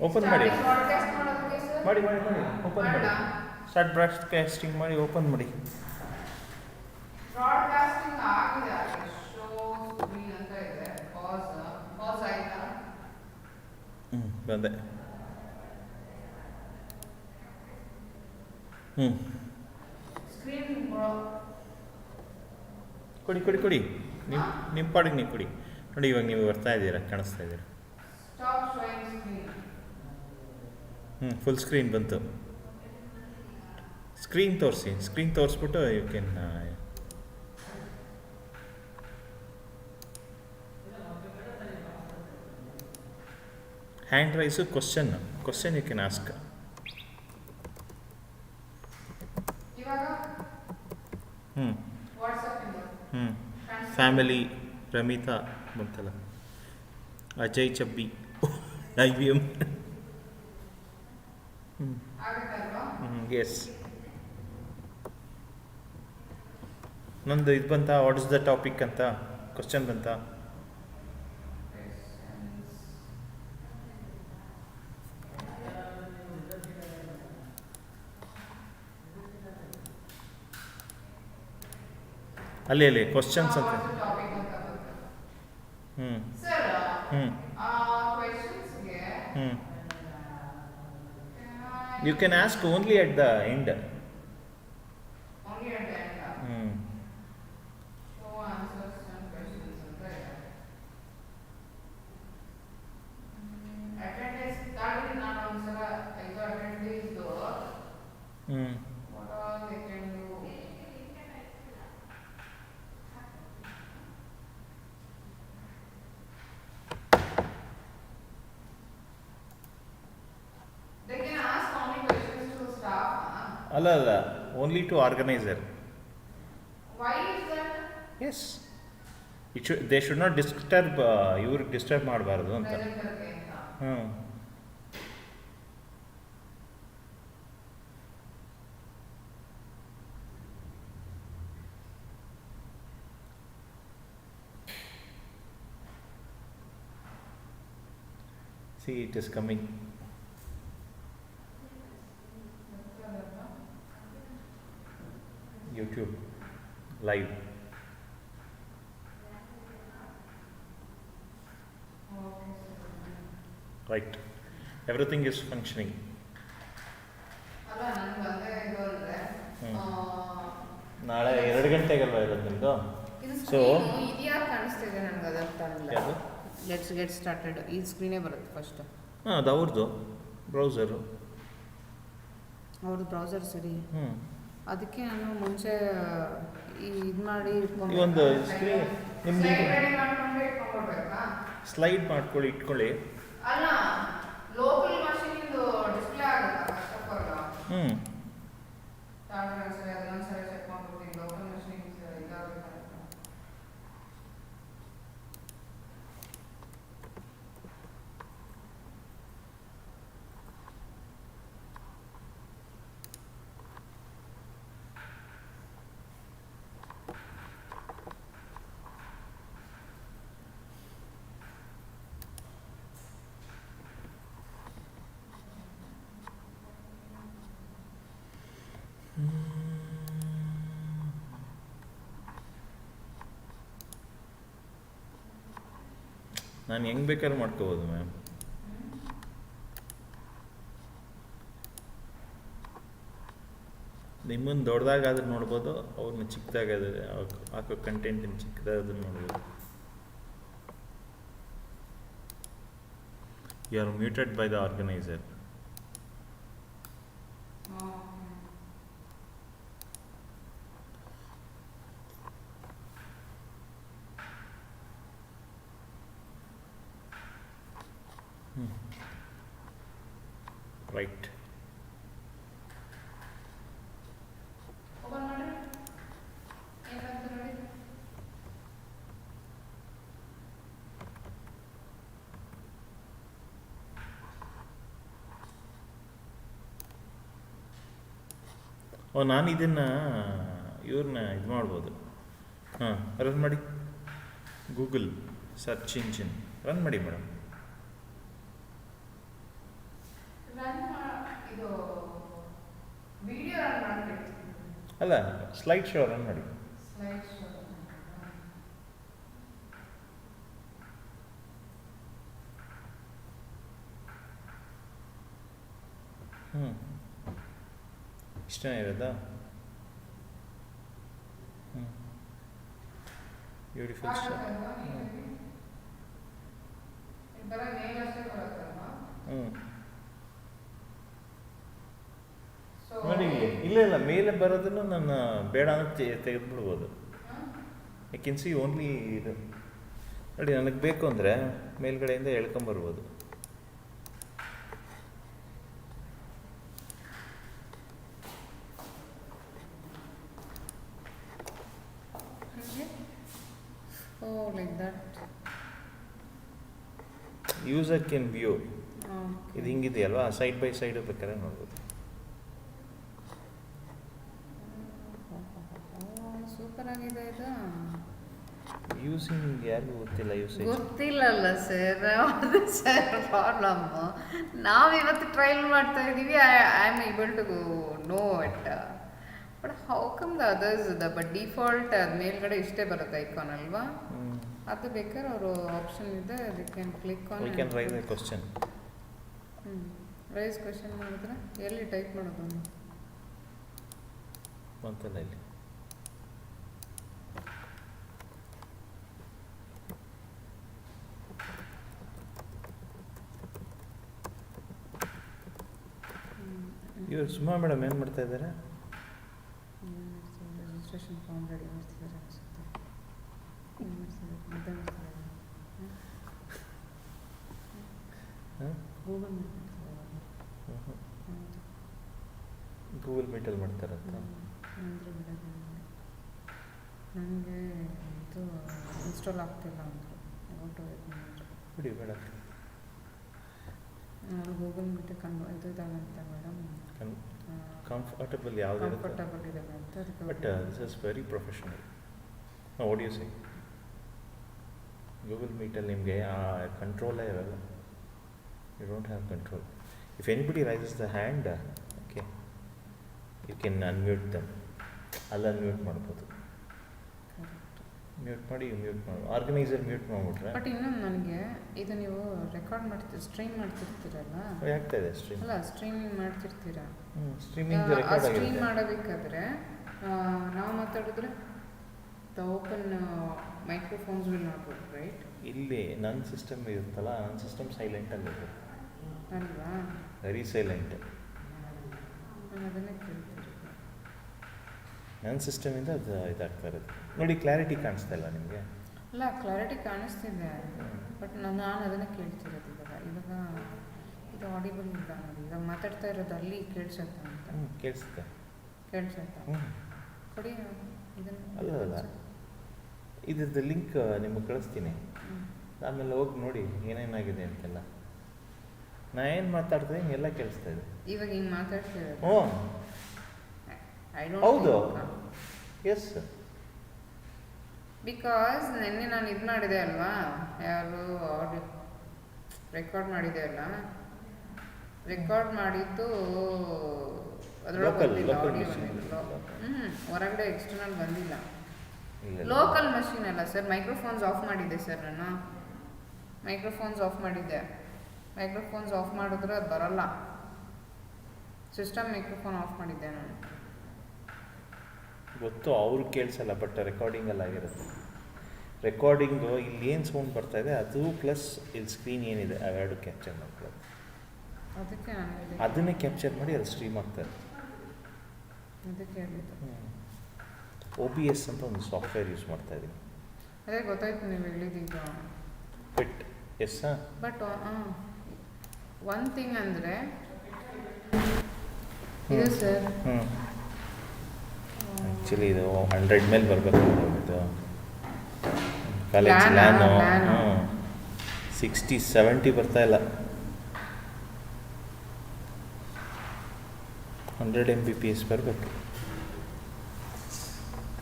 ಓಪನ್ ಮಾಡಿ ಬ್ರಾಡ್ಕಾಸ್ಟ್ ಮಾಡೋದಕ್ಕೆ ಸರ್ ಮಾಡಿ ಮಾಡಿ ಮಾಡಿ ಓಪನ್ ಮಾಡಿ ಸ್ಟಾರ್ಟ್ ಬ್ರಾಡ್ಕಾಸ್ಟಿಂಗ್ ಮಾಡಿ ಓಪನ್ ಮಾಡಿ. ಬ್ರಾಡ್ಕಾಸ್ಟಿಂಗ್ ಆಗಿದೆ ಶೋ ಸ್ಕ್ರೀನ್ ಅಂತ ಇದೆ. ಪಾಸ್ ಆಯ್ತಾ? ಬಂದೆ. ಸ್ಕ್ರೀನ್ ಕೊಡಿ ಕೊಡಿ ಕೊಡಿ ನಿಮ್ಮ ಪಾಡಿಗೆ ನೀವು ಕೊಡಿ. ನೋಡಿ ಇವಾಗ ನೀವು ಬರ್ತಾ ಇದ್ದೀರಾ, ಕಾಣಿಸ್ತಾ ಇದ್ದೀರಾ. Stop showing screen. Full screen ಬಂತು. ಸ್ಕ್ರೀನ್ ತೋರಿಸಿ, ಸ್ಕ್ರೀನ್ ತೋರಿಸ್ಬಿಟ್ಟು you can hand raise question you can ask. ಇವಾಗ ವಾಟ್ಸಪ್ ಇಂದ ಫ್ಯಾಮಿಲಿ ರಮಿತಾ ಬಂತಲ್ಲ, ಅಜಯ್ ಚಬ್ಬಿ IBM. ಆಗುತ್ತಲ್ವಾ? ಎಸ್. ನಂದು ಇದು ಬಂತ, ವಾಟ್ ಇಸ್ ದ ಟಾಪಿಕ್ ಅಂತ ಕ್ವಶನ್ ಬಂತ. ಅಲ್ಲಿ ಕ್ವಶನ್ಸ್ ಅಂತ. ಟಾಪಿಕ್ ಅಂತ ಬಂತು. ಹ್ಞೂ ಸರ್, ಹ್ಞೂ ಕ್ವೆಶ್ಚನ್ಸ್ಗೆ ಹ್ಞೂ you can ask only at the end. Only at the end. ಹ್ಞೂ ಶೋ ಆನ್ಸರ್ಸ್ ಅಂಡ್ ಕ್ವೆಶ್ಚನ್ಸ್ ಅಂತ ಇದೆ. ಅಟೆಂಡೆನ್ಸ್ ಕಾರ್ಡ್ ನಾನು ಒಂದ್ಸಲ ಇದು ಅಟೆಂಡೆನ್ಸ್ದು ಹ್ಞೂ what all they can do. They can ask only questions to staff. ಅಲ್ಲ only to organiser. Why is that? Yes, they should not disturb, ಇವ್ರಿಗೆ ಡಿಸ್ಟರ್ಬ್ ಮಾಡಬಾರ್ದು ಅಂತ. Presenter ಅಂತ. ಹ್ಞೂ see it is coming. YouTube live. Okay, sir. Right, everything is functioning. ಅಲ್ಲ ನನ್ಗೆ ಅದೇ ಇದು ಅಂದ್ರೆ ನಾಳೆ 2 ಗಂಟೆಗಲ್ವಾ ಇರೋದು ನಿಮ್ಮದು? ಇದು So ಇದ್ಯಾಕೆ ಕಾಣಿಸ್ತಿದೆ ನನಗೆ ಅದಂತ ಅಲ್ಲ. ಯಾವುದು? ಲೆಟ್ಸ್ ಗೆಟ್ ಸ್ಟಾರ್ಟೆಡ್ ಈ ಸ್ಕ್ರೀನೇ ಬರುತ್ತೆ ಫಸ್ಟ್. ಹಾಂ, ಅದು ಅವ್ರದ್ದು ಬ್ರೌಸರು. ಅವ್ರದ್ದು ಬ್ರೌಸರ್ ಸರಿ. ಹ್ಞೂ ಅದಕ್ಕೆ ನಾನು ಮುಂಚೆ ಇದು ಮಾಡಿ ಈ ಒಂದು ಸ್ಕ್ರೀನ್ ನಿಮ್ದು ಮಾಡ್ಕೊಂಡ್ರೆ ಇಟ್ಕೊಂಡ್ಬಿಡ್ಬೇಕಾ? ಸ್ಲೈಡ್ ಮಾಡ್ಕೊಳ್ಳಿ, ಇಟ್ಕೊಳ್ಳಿ. ಅಲ್ಲ, ಲೋಕಲ್ ಮಷೀನಿಂದು ಡಿಸ್ಪ್ಲೇ ಆಗುತ್ತಾ ಫಸ್ಟ್ ಆಫ್ ಆಲ್? ಹ್ಞೂ ಒಂದ್ಸರಿ ಅದನ್ನೊಂದ್ಸರಿ ಚೆಕ್ ಮಾಡ್ಬಿಡ್ತೀನಿ. ಲೋಕಲ್ ಮಷೀನ್ ಇದಾಗುತ್ತೆ. ನಾನು ಹೆಂಗೆ ಬೇಕಾದ್ರೂ ಮಾಡ್ಕೋಬೋದು ಮ್ಯಾಮ್. ನಿಮ್ಮನ್ನು ದೊಡ್ಡದಾಗಾದ್ರೂ ನೋಡ್ಬೋದು, ಅವ್ರನ್ನ ಚಿಕ್ಕದಾಗಾದ್ರೆ ಹಾಕೋ ಕಂಟೆಂಟಿನ ಚಿಕ್ಕದಾದ್ರೂ ನೋಡ್ಬೋದು. You are muted by the organiser. Right. Open ಮಾಡಿ. ಏನಂತ ನೋಡಿ. ನಾನು ಇದನ್ನು ಇವ್ರನ್ನ ಇದು ಮಾಡ್ಬೋದು. ಹಾಂ, ರನ್ ಮಾಡಿ. ಗೂಗಲ್ ಸರ್ಚ್ ಇಂಜಿನ್ ರನ್ ಮಾಡಿ ಮೇಡಮ್. ಇದು ವಿಡಿಯೋ ರನ್ ಮಾಡಬೇಕು. ಅಲ್ಲ, ಸ್ಲೈಡ್ ಶೋ ರನ್ ಮಾಡಿ. Slide show. ಇಷ್ಟನೇ ಇರೋದಾ? Beautiful star. ಬರ ನೇಮ್ ಅಷ್ಟೇ ಬರುತ್ತಲ್ವಾ? ನೋಡಿ, ಇಲ್ಲ ಮೇಲೆ ಬರೋದನ್ನು ನಾನು ಬೇಡ ಅಂತ ತೆಗೆದುಬಿಡ್ಬೋದು. ಐ ಕ್ಯಾನ್ ಸಿ ಓನ್ಲಿ ಇದು. ನೋಡಿ, ನನಗೆ ಬೇಕು ಅಂದರೆ ಮೇಲ್ಗಡೆಯಿಂದ ಎಳ್ಕೊಂಬರ್ಬೋದು. Oh, like that. User can view. Okay. ಇದು ಹಿಂಗಿದೆಯಲ್ವಾ, ಸೈಡ್ ಬೈ ಸೈಡ್ ಬೇಕಾದ್ರೆ ನೋಡ್ಬೋದು. ಸೂಪರ್ ಆಗಿದೆ ಇದು. ಯೂಸಿಂಗ್ ಯಾರಿಗೂ ಗೊತ್ತಿಲ್ಲ ಯೂಸೇಜ್. ಗೊತ್ತಿಲ್ಲಲ್ಲ ಸರ್, ಅದು ಸರ್ ಪ್ರಾಬ್ಲಮ್. ನಾವಿವತ್ತು ಟ್ರಯಲ್ ಮಾಡ್ತಾ ಇದ್ದೀವಿ. I am able to know it. But how come the others but default ಅದು ಮೇಲ್ಗಡೆ ಇಷ್ಟೇ ಬರುತ್ತೆ ಐಕಾನ್ ಅಲ್ವಾ? ಅದು ಬೇಕಾದ್ರೆ ಅವರು ಆಪ್ಷನ್ ಇದೆ, we can click on. We can raise a question. Raise question ಮಾಡಿದ್ರೆ ಎಲ್ಲಿ ಟೈಪ್ ಮಾಡೋದು? ಬಂತಲ್ಲ ಇಲ್ಲಿ. ಇವರು ಸುಮಾ ಮೇಡಮ್ ಏನು ಮಾಡ್ತಾ ಇದ್ದಾರೆ? ರಿಜಿಸ್ಟ್ರೇಷನ್ ಫಾರ್ಮ್ ರೆಡಿ ಮಾಡ್ತಿದ್ದಾರೆ ಅನಿಸುತ್ತೆ. ಏನು ಮಾಡ್ತಿದ್ದಾರೆ? ಮತ್ತೆ ಮಾಡ್ತಿದ್ದಾರೆ ಗೂಗಲ್ ಮೀಟ್ ಮಾಡ್ತಿದ್ದಾರೆ. ಗೂಗಲ್ ಮೀಟಲ್ಲಿ ಮಾಡ್ತಾರಂತ. ಅಂದರೆ ನನಗೆ ಇದು ಇನ್ಸ್ಟಾಲ್ ಆಗ್ತಿಲ್ಲ ಅಂದರು. ಬಿಡಿ ಬೇಡ. ನಾನು ಗೂಗಲ್ ಮೀಟ್ ಇದು ಇದಾಗಂತ ಮೇಡಮ್. ಕಂಫರ್ಟಬಲ್ ಯಾವುದು ಕಂಫರ್ಟಬಲ್ ಇದೆ ಅಂತ ಅದಕ್ಕೆ. But this is very professional. What you say? Google ಮೀಟಲ್ಲಿ ನಿಮಗೆ ಆ ಕಂಟ್ರೋಲೇ ಇರಲ್ಲ. You don't have control. If anybody raises the hand, okay, you can unmute them. ಅಲ್ಲಿ ಅನ್ಮ್ಯೂಟ್ ಮಾಡ್ಬೋದು. ಮ್ಯೂಟ್ ಮಾಡಿ ಮ್ಯೂಟ್ ಮಾಡಿ ಆರ್ಗನೈಸರ್ ಮ್ಯೂಟ್ ಮಾಡಿಬಿಟ್ರೆ. ಬಟ್ ಇನ್ನೊಂದು ನನಗೆ ಇದು ನೀವು ರೆಕಾರ್ಡ್ ಮಾಡ್ತೀರಿ, ಸ್ಟ್ರೀಮ್ ಮಾಡ್ತಿರ್ತೀರಲ್ಲ? ಆಗ್ತಾ ಇದೆ ಸ್ಟ್ರೀಮ್. ಅಲ್ಲ, ಸ್ಟ್ರೀಮಿಂಗ್ ಮಾಡ್ತಿರ್ತೀರಾ. ಸ್ಟ್ರೀಮಿಂಗ್ ಸ್ಟ್ರೀಮ್ ಮಾಡಬೇಕಾದ್ರೆ ನಾವು ಮಾತಾಡಿದ್ರೆ the open microphones will not work, right? ಇಲ್ಲಿ ನನ್ನ ಸಿಸ್ಟಮ್ ಇರುತ್ತಲ್ಲ, ನನ್ನ ಸಿಸ್ಟಮ್ ಸೈಲೆಂಟಲ್ಲಿ ಇದೆ ಅಲ್ವಾ? Very silent. ನಾನು ಅದನ್ನೇ ಕೇಳ್ತೀನಿ. ನನ್ನ ಸಿಸ್ಟಮಿಂದ ಅದು ಇದಾಗ್ತಾ ಇರೋದು ನೋಡಿ. ಕ್ಲಾರಿಟಿ ಕಾಣಿಸ್ತಾ ಇಲ್ಲ ನಿಮಗೆ? ಅಲ್ಲ, ಕ್ಲಾರಿಟಿ ಕಾಣಿಸ್ತಿದೆ, ಬಟ್ ನಾನು ಅದನ್ನೇ ಕೇಳ್ತಿರೋದು ಇವಾಗ ಇದು ಆಡಿಬಲ್ ಇಲ್ಲ ನೋಡಿ. ಇವಾಗ ಮಾತಾಡ್ತಾ ಇರೋದು ಅಲ್ಲಿ ಕೇಳಿಸುತ್ತೆ ಅಂತ. ಕೇಳಿಸುತ್ತೆ. ಕೊಡಿ ಇದನ್ನು. ಅಲ್ಲ, ಇದ್ರದ್ದು ಲಿಂಕ್ ನಿಮಗೆ ಕಳಿಸ್ತೀನಿ. ಆಮೇಲೆ ಹೋಗಿ ನೋಡಿ ಏನೇನಾಗಿದೆ ಅಂತೆಲ್ಲ. ನಾ ಏನು ಮಾತಾಡ್ತೀನಿ ಎಲ್ಲ ಕೇಳಿಸ್ತಾ ಇದೆ. ಇವಾಗ ಹಿಂಗೆ ಮಾತಾಡ್ತಿರೋದು. ಹ್ಞೂ, ಹೌದು, ಎಸ್. ಬಿಕಾಸ್ ನಿನ್ನೆ ನಾನು ಇದು ಮಾಡಿದೆ ಅಲ್ವಾ, ಯಾರು ಆಡಿಯೋ ರೆಕಾರ್ಡ್ ಮಾಡಿದೆ ಅಲ್ಲ, ರೆಕಾರ್ಡ್ ಮಾಡಿದ್ದು ಅದರೊಳಗೆ ಬಂದಿಲ್ಲ ಆಡಿಯೋ. ಹೊರಗಡೆ ಎಕ್ಸ್ಟರ್ನಲ್ ಬಂದಿಲ್ಲ. ಲೋಕಲ್ ಮಷೀನ್ ಅಲ್ಲ ಸರ್. ಮೈಕ್ರೋಫೋನ್ಸ್ ಆಫ್ ಮಾಡಿದ್ದೆ ಸರ್ ನಾನು. ಮೈಕ್ರೋಫೋನ್ಸ್ ಆಫ್ ಮಾಡಿದ್ದೆ. ಮೈಕ್ರೋಫೋನ್ಸ್ ಆಫ್ ಮಾಡಿದ್ರೆ ಅದು ಬರಲ್ಲ. ಸಿಸ್ಟಮ್ ಮೈಕ್ರೋಫೋನ್ ಆಫ್ ಮಾಡಿದ್ದೆ ನಾನು. ಗೊತ್ತು, ಅವ್ರು ಕೇಳಿಸಲ್ಲ, ಬಟ್ ರೆಕಾರ್ಡಿಂಗಲ್ಲಿ ಆಗಿರುತ್ತೆ. ರೆಕಾರ್ಡಿಂಗು ಇಲ್ಲಿ ಏನು ಸೌಂಡ್ ಬರ್ತಾ ಇದೆ ಅದು ಪ್ಲಸ್ ಇಲ್ಲಿ ಸ್ಕ್ರೀನ್ ಏನಿದೆ ಅವೆರಡು ಕ್ಯಾಪ್ಚರ್ ಮಾಡ್ಕೊಳ್ಳೋದು. ಅದಕ್ಕೆ ಅದನ್ನೇ ಕ್ಯಾಪ್ಚರ್ ಮಾಡಿ ಅದು ಸ್ಟ್ರೀಮ್ ಆಗ್ತಾರೆ. ಅದಕ್ಕೆ OBS ಅಂತ ಒಂದು ಸಾಫ್ಟ್ವೇರ್ ಯೂಸ್ ಮಾಡ್ತಾ ಇದ್ದೀನಿ. ಅದೇ ಗೊತ್ತಾಯ್ತು ನೀವು ಹೇಳಿದೀಗ. Fit yes. But one thing ಅಂದರೆ ಇದು ಸರ್, ಆ್ಯಕ್ಚುಲಿ ಇದು 100 ಮೇಲೆ ಬರಬೇಕು. ಇದು ಕಾಲೇಜ್ ಲ್ಯಾನು 60-70 ಬರ್ತಾ ಇಲ್ಲ. 100 Mbps ಬರಬೇಕು.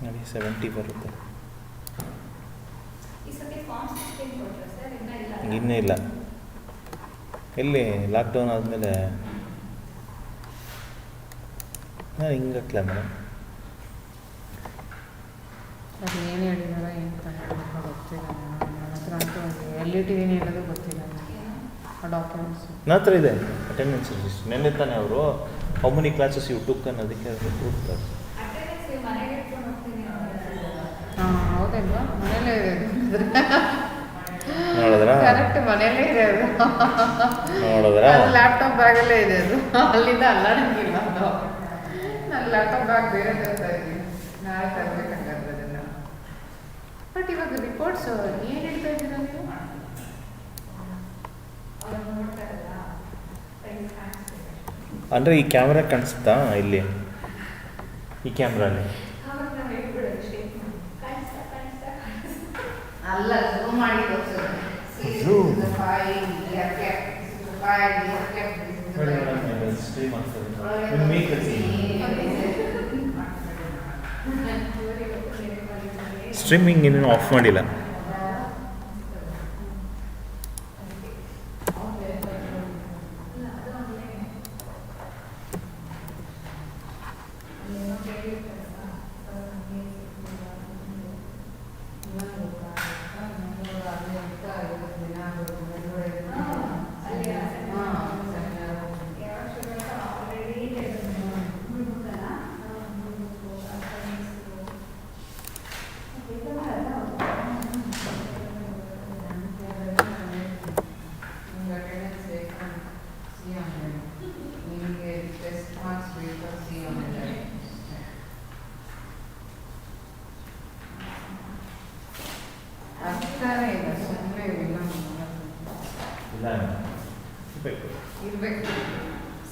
ನೋಡಿ 70 ಬರುತ್ತೆ. ಇನ್ನೂ ಇಲ್ಲ. ಎಲ್ಲಿ ಲಾಕ್ಡೌನ್ ಆದಮೇಲೆ ನಾನು ಹಿಂಗೆ ಹಾಕ್ಲ ಮೇಡಮ್. ಅದು ಏನು ಹೇಳಿದಾರ ಏನು ಗೊತ್ತಿಲ್ಲ. ನನ್ನ ಹತ್ರ ಅಂತೂ LET ಏನು ಹೇಳೋದು ಗೊತ್ತಿಲ್ಲ. ಆ ಡಾಕ್ಯುಮೆಂಟ್ಸ್ ನನ್ನ ಹತ್ರ ಇದೆ. ಅಟೆಂಡೆನ್ಸ್ ರಿಜಿಸ್ಟರ್ ನೆನ್ನೆ ತಾನೆ ಅವರು how many classes you took ಅನ್ನೋದಕ್ಕೆ ಕೊಡ್ತಾರೆ. ಹಾಂ, ಹೌದಲ್ವಾ? ಮನೇಲೇ ಇದೆ. ನೋಡಿದ್ರಾ? ಕರೆಕ್ಟ್, ಮನೇಲೇ ಇದೆ ಅದು. ನೋಡಿದ್ರಾ? ಲ್ಯಾಪ್ಟಾಪ್ ಬ್ಯಾಗಲ್ಲೇ ಇದೆ ಅದು. ಅಲ್ಲಿಂದ ಅಲ್ಲಾಡಂಗಿಲ್ಲ ಅದು. ನಾನು ಲ್ಯಾಪ್ಟಾಪ್ ಬ್ಯಾಗ್ ಬೇರೆ ತರ್ತಾ ಇದ್ದೀನಿ. ನಾಳೆ ತರಬೇಕಂಗಾದ್ರೆ ಅದನ್ನು. ಬಟ್ ಇವಾಗ ರಿಪೋರ್ಟ್ಸ್ ಏನು ಹೇಳ್ತಾ ಇದ್ದೀರಾ ನೀವು? ಅಂದರೆ ಈ ಕ್ಯಾಮ್ರಾ ಕಾಣಿಸುತ್ತಾ ಇಲ್ಲಿ? ಈ ಕ್ಯಾಮ್ರಲ್ಲಿ ಅಲ್ಲ ಝೂಮ್ ಮಾಡಿ ತೋರಿಸೋದು. Zoom. ಫೈಲ್ ಸ್ಟ್ರೀಮ್ ಆಗ್ತದೆ. We'll make the scene. Streaming ಇನ್ನೂ ಆಫ್ ಮಾಡಿಲ್ಲ. ಇರಬೇಕು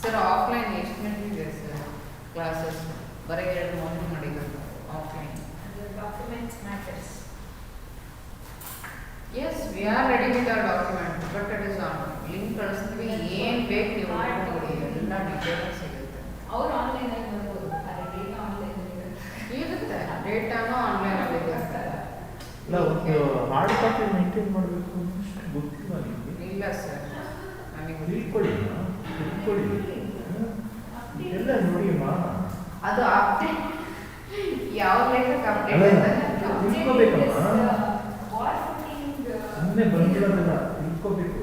ಸರ್. ಆಫ್ಲೈನ್ ಎಷ್ಟು ಗಂಟೆಗೆ ಸರ್ ಕ್ಲಾಸಸ್? ಬರೀ 2 ಮಾರ್ನಿಂಗ್ ಮಾಡಿರೋದು offline. Documents matters. Yes we are ready with our document, but it is on link ಕಳಿಸ್ತೀವಿ. ಏನು ಬೇಕು ನೀವು ನೋಡಿ, ಎಲ್ಲ ಡೀಟೇಲ್ ಸಿಗುತ್ತೆ. ಅವ್ರು ಆನ್ಲೈನಲ್ಲಿ ಬರ್ಬೋದು, ಆದರೆ ಡೇಟಾ ಆನ್ಲೈನ್ ಇರುತ್ತೆ. ಡೇಟಾನು ಆನ್ಲೈನಲ್ಲಿ ಇರುತ್ತೆ. ಇಲ್ಲ, ಒಂದು ಹಾರ್ಡ್ ಕಾಪಿ ಮೇಂಟೈನ್ ಮಾಡಬೇಕು ಅಂತ ಗೊತ್ತಿಲ್ಲ ನಿಮಗೆ? ಇಲ್ಲ ಸರ್, ನನಗೆ ತಿಳ್ಕೊಳ್ಳಿ ಎಲ್ಲ ನೋಡಿಮ್ಮ. ಅದು ಅಪ್ಡೇಟ್ ಯಾವ ಲೆಕ್ಕಕ್ಕೆ ಅಪ್ಡೇಟ್ ತಿಳ್ಕೊಬೇಕಮ್ಮ. ವಾರ್ ಫುಟಿಂಗ್ ಸುಮ್ಮನೆ ಬಂದಿರೋದಲ್ಲ, ತಿಳ್ಕೊಬೇಕು.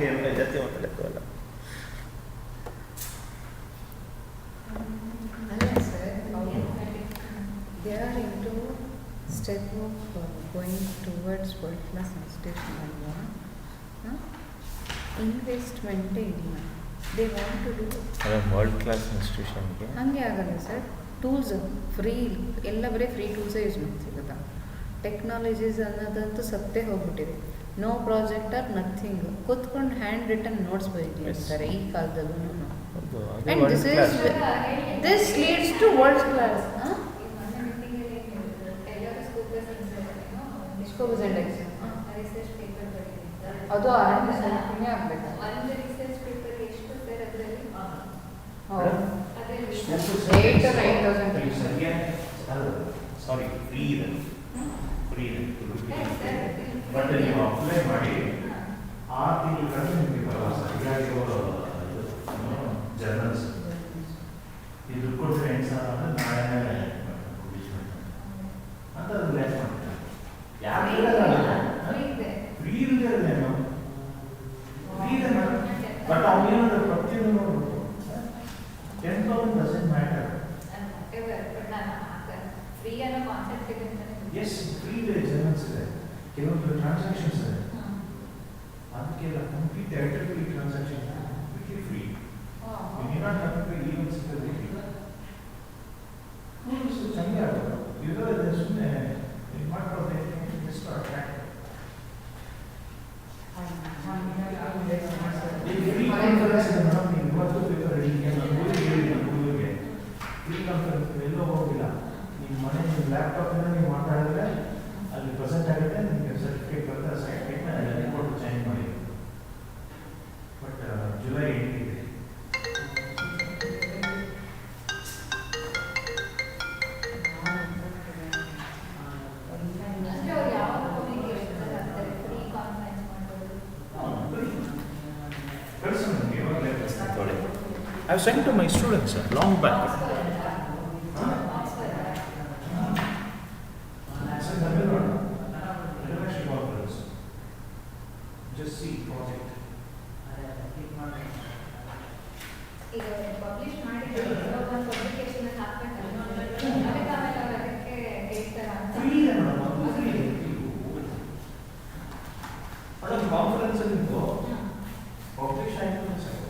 ಎಲ್ಲ ಜಾತಿ ಮಾತಾಡೋಲ್ಲ. ಅಲ್ಲ sir, they are into step of going towards world class institution ಅಲ್ವಾ? ಇನ್ವೆಸ್ಟ್ಮೆಂಟೇ ಇಲ್ಲ. They want to do world class ಇನ್ಸ್ಟಿಟ್ಯೂಷನ್ಗೆ ಹಾಗೆ ಆಗಲ್ಲ ಸರ್. ಟೂಲ್ಸ್ ಫ್ರೀ, ಎಲ್ಲ ಬರೀ ಫ್ರೀ ಟೂಲ್ಸೇ ಯೂಸ್ ಮಾಡ್ತಿರೋದ. ಟೆಕ್ನಾಲಜೀಸ್ ಅನ್ನೋದಂತೂ ಸತ್ತೇ ಹೋಗ್ಬಿಟ್ಟಿದೆ. No projector, nothing. ಕೂತ್ಕೊಂಡು ಹ್ಯಾಂಡ್ ರಿಟನ್ ನೋಟ್ಸ್ ಬರೀತೀವಿ ಅಂತಾರೆ ಈ ಕಾಲದಲ್ಲೂ. And this leads to world class. Research paper ಬರೀತಾರೆ. ಅದು RNSIT ಆಗಬೇಕು. ಒಂದು ರಿಸರ್ಚ್ ಪೇಪರ್ ಎಷ್ಟು ಸರ್ ಅದರಲ್ಲಿ? ಹೌದು, ಅದರಲ್ಲಿ 8,000 or 9,000. ಸಾರಿ, ಫ್ರೀ ಇದೆ. ಸರ್ ಬಟ್ ನೀವು ಅಪ್ಲೈ ಮಾಡಿ 6 ತಿಂಗಳು ನಿಮಗೆ ಬರಲ್ಲ ಸರಿಯಾಗಿರೋ ಜರ್ನಲ್ಸ್. ಇದು ಕೊಟ್ಟರೆ 8,000 ಅಂದರೆ ನಾಳೆ ಅಂತ ಅದು ಲ್ಯಾಕ್ ಮಾಡ್ತಾರೆ. ಯಾಕೆ ಫ್ರೀ ಇಲ್ಲದೇನು ಫ್ರೀ ಇದೆ ಬಟ್ ಅವನೇನಾದ್ರು ಪ್ರತಿಯೊಂದು ನೋಡ್ಬೇಕು. 10,000 ಡಸಂಟ್ ಮ್ಯಾಟರ್. ಫ್ರೀ ಅನ್ನೋ ಕಾನ್ಸೆಪ್ಟ್ ಇದೆ. ಎಸ್, ಫ್ರೀ ಇದೆ, ಜರ್ನಲ್ಸ್ ಇದೆ, ಕೆಲವೊಂದು ಟ್ರಾನ್ಸಾಕ್ಷನ್ಸ್ ಇದೆ. ಅದಕ್ಕೆಲ್ಲ complete free transaction completely free. You need not have to pay even single rupee. Rules ಚಂದ ಆಗೋದು ಇರೋದೇ ಸುಮ್ಮನೆ ಇದು ಮಾಡ್ಕೊಳ್ತಾ ಎಷ್ಟು ಅಟ್ರಾಕ್ಟ್. ಈ ಫ್ರೀ ಕಾನ್ಫರೆನ್ಸ್ ಇದೆ ಮೇಡಮ್, ನೀವು ಇವತ್ತು ಪೇಪರ್ ರೆಡಿಗೆ ನಾನು ಹೇಳಿ ಹುಡುಗರಿಗೆ ಫ್ರೀ ಕಾನ್ಫರೆನ್ಸ್ ಎಲ್ಲೋ ಹೋಗಿಲ್ಲ. ನಿಮ್ಮ ಮನೆ ನಿಮ್ಮ ಲ್ಯಾಪ್ಟಾಪಿಂದ ನೀವು ಮಾತಾಡಿದ್ರೆ ಅಲ್ಲಿ ಪ್ರೆಸೆಂಟ್ ಆಗುತ್ತೆ. ನಿಮಗೆ ಸರ್ಟಿಫಿಕೇಟ್ ಬರ್ತದೆ, ಸರ್ಟಿಫಿಕೇಟ್ನ ರಿಪೋರ್ಟ್ ಚೇಂಜ್ ಮಾಡಿ. ಬಟ್ ಜುಲೈ 8 ಇದೆ. ಅಂದರೆ ಅವ್ರು ಯಾವ ಫ್ರೀ ಕಾನ್ಫರೆನ್ಸ್ ಮಾಡ್ಬೋದು. I've sent to my students long back. Just see project. ಈಗ ಪಬ್ಲಿಷ್ ಮಾಡಿದ್ರೆ ಒಂದು ಪಬ್ಲಿಕೇಶನ್ ಹಾಕ್ಬೇಕಲ್ಲ, ಅದಕ್ಕೆ ಆಮೇಲೆ ಅವ್ರು ಅದಕ್ಕೆ ಹೇಳ್ತಾರೆ ಅಂತ. Free ಇದೆ ಮೇಡಮ್, ಅದು free ಇದೆ. ಮೇಡಮ್ ಕಾನ್ಫರೆನ್ಸ್ ಅಲ್ಲಿ ಪಬ್ಲಿಷ್ ಆಯಿತು ಸಾಕು.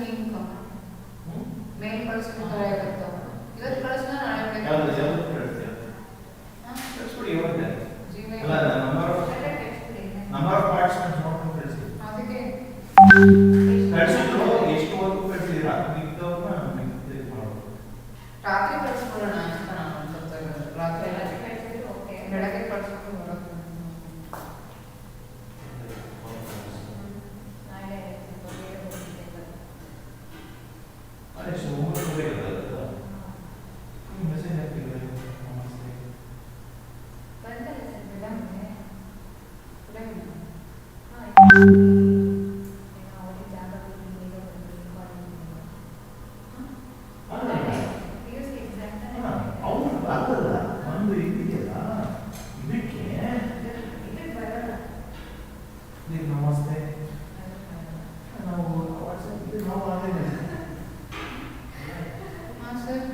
ಲಿಂಕ್ ಮೇಲ್ ಕಳಿಸ್ಬಿಡ್ತಾರೆ. ಇವತ್ತು ಕಳಿಸಿದ್ರೆ ನಾಳೆ ಯಾವ್ದು ಅವ್ರಿಗೆ ಜಾಗ ಕೊಟ್ಟು ಬೇಗ ಬಂದು ಪಿ ಯು ಸಿ ಎಕ್ಸಾಮ್ ಅವ್ರು ಬರಲ್ಲ, ಒಂದು ಇದೆಯಲ್ಲ ಇದಕ್ಕೆ ಇದಕ್ಕೆ ಬರಲ್ಲ. ನೀವು ನಮಸ್ತೆ ನಾವು ನಾವು ಅದೇನೆ ಹಾಂ ಸರ್,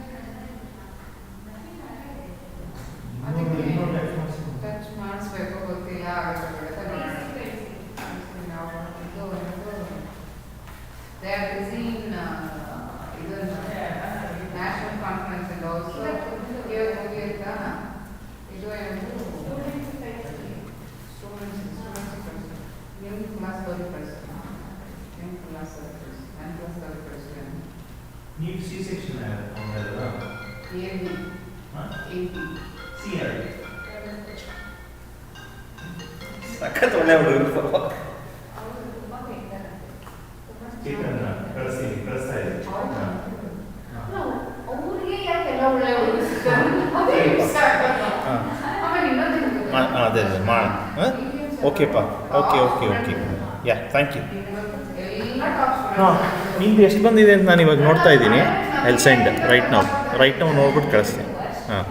ಇನ್ನೊಂದು ಟಚ್ ಮಾಡಿಸಿ. ಟಚ್ ಮಾಡಿಸ್ಬೇಕು ಗೊತ್ತಿಲ್ಲ, ಆಗುತ್ತೆ ನೋಡೋಣ. ಇದು ದೇ ಆರ್ ಬಿಸಿ ಇನ್ ಇದನ್ನು ನ್ಯಾಷನಲ್ ಕಾನ್ಫರೆನ್ಸ್ ಅಂಡ್ ಆಲ್ಸೋ ಇವತ್ತು ಮುಗಿಯುತ್ತಾ ಇದು ಏನು ಸ್ಟೂಡೆಂಟ್ಸ್ ನಿಮ್ಮ ಕ್ಲಾಸ್ದವ್ರಿಗೆ ಕಳಿಸ್ತೀನಿ, ನಿಮ್ಮ ಕ್ಲಾಸಲ್ಲಿ ಕಳಿಸಿ, ನನ್ನ ಕ್ಲಾಸ್ದವ್ರಿಗೆ ಕಳಿಸ್ತೀನಿ. ನೀವು ಸಿ ಸೆಕ್ಷನ್ ಅವರೆಲ್ಲ ಎ ಬಿ ಸಿ ಆರ್ ಸಖತ್ ಒಳ್ಳೆ ಹುಡುಗರು ಅವರು ತುಂಬ ಬೇಕಾದಂತೆ ಚೇತನ ಕಳಿಸ್ತಾ ಇದೆ. ಅವ್ರಿಗೆ ಯಾಕೆಲ್ಲ ಒಳ್ಳೆ ಹುಡುಗರು ಸಿಗ್ತಾರೆ? ಅದೇ ಇಷ್ಟ ಆಗಲ್ಲ. ಆಮೇಲೆ ಇನ್ನೊಂದು ಅದೇ ಅದೇ ಮಾಡ ಓಕೆಪ್ಪ, okay okay okay yeah thank you. ಎಲ್ಲ ಟಾಪ್ ಹಾಂ, ನಿಂದು ಎಷ್ಟು ಬಂದಿದೆ ಅಂತ ನಾನು ಇವಾಗ ನೋಡ್ತಾ ಇದ್ದೀನಿ. ಐ ಸೆಂಡ್ ರೈಟ್ ನಾವು ನೋಡ್ಬಿಟ್ಟು ಕಳಿಸ್ತೀನಿ. ಹಾಂ,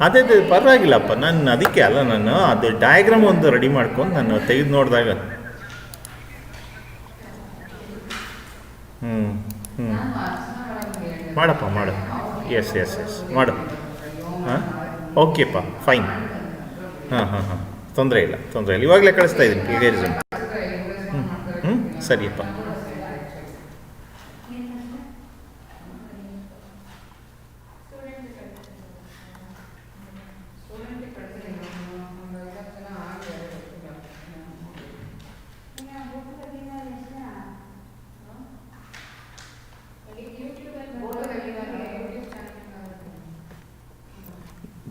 ಅದೇ ಪರವಾಗಿಲ್ಲಪ್ಪ. ನಾನು ಅದಕ್ಕೆ ಅಲ್ಲ, ನಾನು ಅದು ಡಯಾಗ್ರಾಮ್ ಒಂದು ರೆಡಿ ಮಾಡ್ಕೊಂಡು ನಾನು ತೆಗೆದು ನೋಡಿದಾಗ ಮಾಡಪ್ಪ ಮಾಡು. ಎಸ್ ಮಾಡು. ಹಾಂ, ಓಕೆಪ್ಪ, ಫೈನ್. ಹಾಂ, ತೊಂದರೆ ಇಲ್ಲ. ಇವಾಗಲೇ ಕಳಿಸ್ತಾ ಇದ್ದೀನಿ ಪ್ಲೇಗರಿಸಮ್. ಹ್ಞೂ ಸರಿಯಪ್ಪ.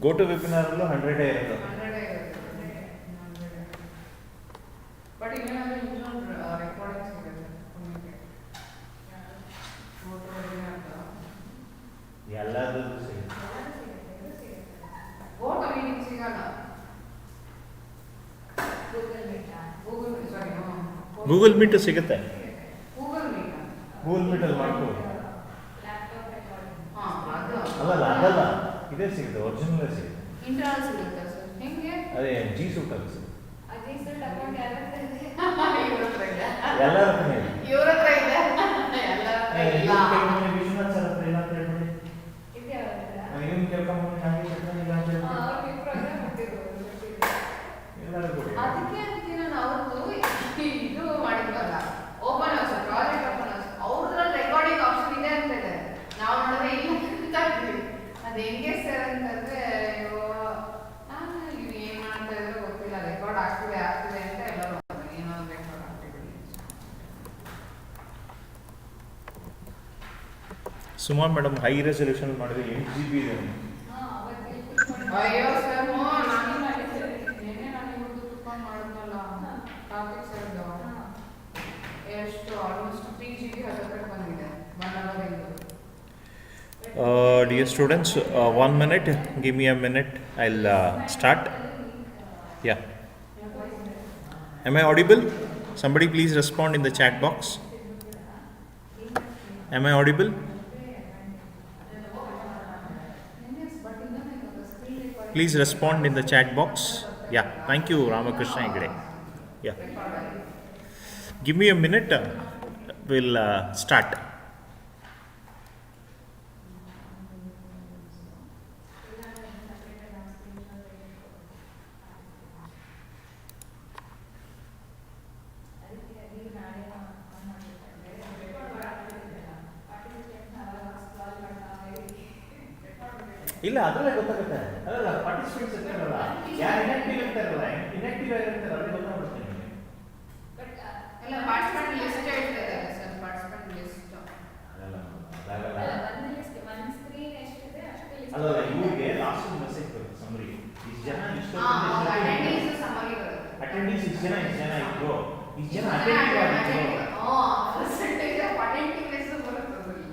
ಗೋ ಟು ವೆಬಿನಾರಲ್ಲೂ 100 ಇರುತ್ತೆ. ಬಟ್ ಇನ್ನೇನಾದರೂ ಇನ್ನೊಂದು ರೆಕಾರ್ಡಿಂಗ್ ಸಿಗುತ್ತೆ ಎಲ್ಲದೂ ಸಿಗುತ್ತೆ. ಫೋಟೋ ಮೀಟಿಂಗ್ ಸಿಗಲ್ಲ. ಗೂಗಲ್ ಮೀಟು ಸಿಗುತ್ತೆ. ಗೂಗಲ್ ಮೀಟಲ್ಲಿ ಮಾಡ್ಬೋದು. Laptop recording. ಹಾಂ, ಅದು ಅದಲ್ಲ ಇದೇ ಸಿಗುತ್ತೆ, ಒರಿಜಿನಲೇ ಸಿಗುತ್ತೆ. ಇಂಟರ್ನಲ್ ಸಿಗುತ್ತೆ ಸರ್. ಹೆಂಗೆ? ಅದೇ ಜಿ ಸೂಟಲ್ಲಿ ಸಿಗುತ್ತೆ. ಅಜಯ್ ಸರ್ ಅಕೌಂಟ್ ಯಾರ ಹತ್ರ ಇದೆ? ಇವ್ರ ಹತ್ರ ಇದೆ. ಎಲ್ಲರ ಹತ್ರ ಇದೆ. ಇವ್ರ ಹತ್ರ ಇದೆ. ಎಲ್ಲರ ಹತ್ರ ಇಲ್ಲ. ವಿಶ್ವನಾಥ್ ಸರ್ ಹತ್ರ ಇಲ್ಲ ಅಂತ ಹೇಳ್ಬಿಡಿ. ಇದೆ ಅವ್ರ ಹತ್ರ? ಇವನು ಕೇಳ್ಕೊಂಬಂದು ಹಾಗೆ ಇಲ್ಲ ಅಂತ ಹೇಳ್ಬಿಡಿ. ಅವ್ರಿಗೆ ಪ್ರೋಗ್ರಾಮ್ ಕೊಟ್ಟಿರೋದು. ಎಲ್ಲರೂ ಕೊಡಿ. ಅದಕ್ಕೆ ನಾನು ಅವತ್ತು ಇದು ಮಾಡಿದ್ವಲ್ಲ, open house project open house ಅವ್ರದ್ರಲ್ಲಿ ರೆಕಾರ್ಡಿಂಗ್ ಆಪ್ಷನ್ ಇದೆ ಅಂತ ಇದೆ. ನಾವು ನೋಡಿದ್ರೆ ಇಲ್ಲ ಅಂತ ಇದ್ವಿ. ಅದು ಹೆಂಗೆ ಸರ್ ಅಂತಂದ್ರೆ ನಾನು ಇವ್ರು ಏನು ಮಾಡ್ತಾ ಇದ್ರೆ ಗೊತ್ತಿಲ್ಲ, ರೆಕಾರ್ಡ್ ಆಗ್ತಿದೆ ಅಂತ ಎಲ್ಲರೂ ಏನೋ ಒಂದು ರೆಕಾರ್ಡ್ ಆಗ್ತಿದೆ. ಸುಮಾ ಮೇಡಮ್ ಹೈ ರೆಸಲ್ಯೂಷನ್ ಮಾಡಿದ್ರೆ 8 GB ಇದೆ. ಅಯ್ಯೋ ಸರ್, ನಾನು ನೆನ್ನೆ ನಾನು ಇವ್ರದ್ದು ಕುತ್ಕೊಂಡು ಮಾಡಿದ್ನಲ್ಲ ಟಾಪಿಕ್ ಸರ್ದು, ಎಷ್ಟು ಆಲ್ಮೋಸ್ಟ್ 3 GB ಹತ್ತಿರ ಬಂದಿದೆ. 1 hour into. Dear students, 1 minute, give me a minute, I'll start. Yeah. Am I audible? Somebody please respond in the chat box. Am I audible? Please respond in the chat box. Yeah, thank you Ramakrishna Hegde. Yeah. Give me a minute, we'll start. ಇಲ್ಲ ಅದರಲ್ಲೇ ಗೊತ್ತಾಗುತ್ತೆ. ಅಲ್ಲ participates ಇರ್ತಾರಲ್ಲ, ಯಾರು inactive ಇರ್ತಾರಲ್ಲ, inactive ಆಗಿರ್ತಾರೆ ಅದೇ ಗೊತ್ತಾಗ್ಬಿಡುತ್ತೆ ನಿಮಗೆ. ಎಲ್ಲ ಪಾರ್ಟಿಸಿಪೆಂಟ್ ಲಿಸ್ಟ್ ಹೇಳ್ತಿದ್ದಾರೆ ಸರ್, ಪಾರ್ಟಿಸಿಪೆಂಟ್ ಲಿಸ್ಟ್. ಅದೆಲ್ಲ ಅದಾಗಲ್ಲ. ಒಂದು ಸ್ಕ್ರೀನ್ ಎಷ್ಟಿದೆ ಅಷ್ಟು ಲಿಸ್ಟ್. ಅಲ್ಲ ಇವ್ರಿಗೆ ಲಾಸ್ಟ್ ಮೆಸೇಜ್ ಬರುತ್ತೆ ಸಮರಿ. ಇಷ್ಟು ಜನ ಅಟೆಂಡೆನ್ಸ್ ಸಮರಿ ಬರುತ್ತೆ. ಅಟೆಂಡೆನ್ಸ್ ಇಷ್ಟು ಜನ ಇದ್ರು, ಇಷ್ಟು ಜನ ಅಟೆಂಡಿವ್ ಆಗಿದ್ರು. ಪರ್ಸೆಂಟೇಜ್ ಆಫ್ ಅಟೆಂಟಿವ್ನೆಸ್ ಬರುತ್ತೆ ಅದರಲ್ಲಿ.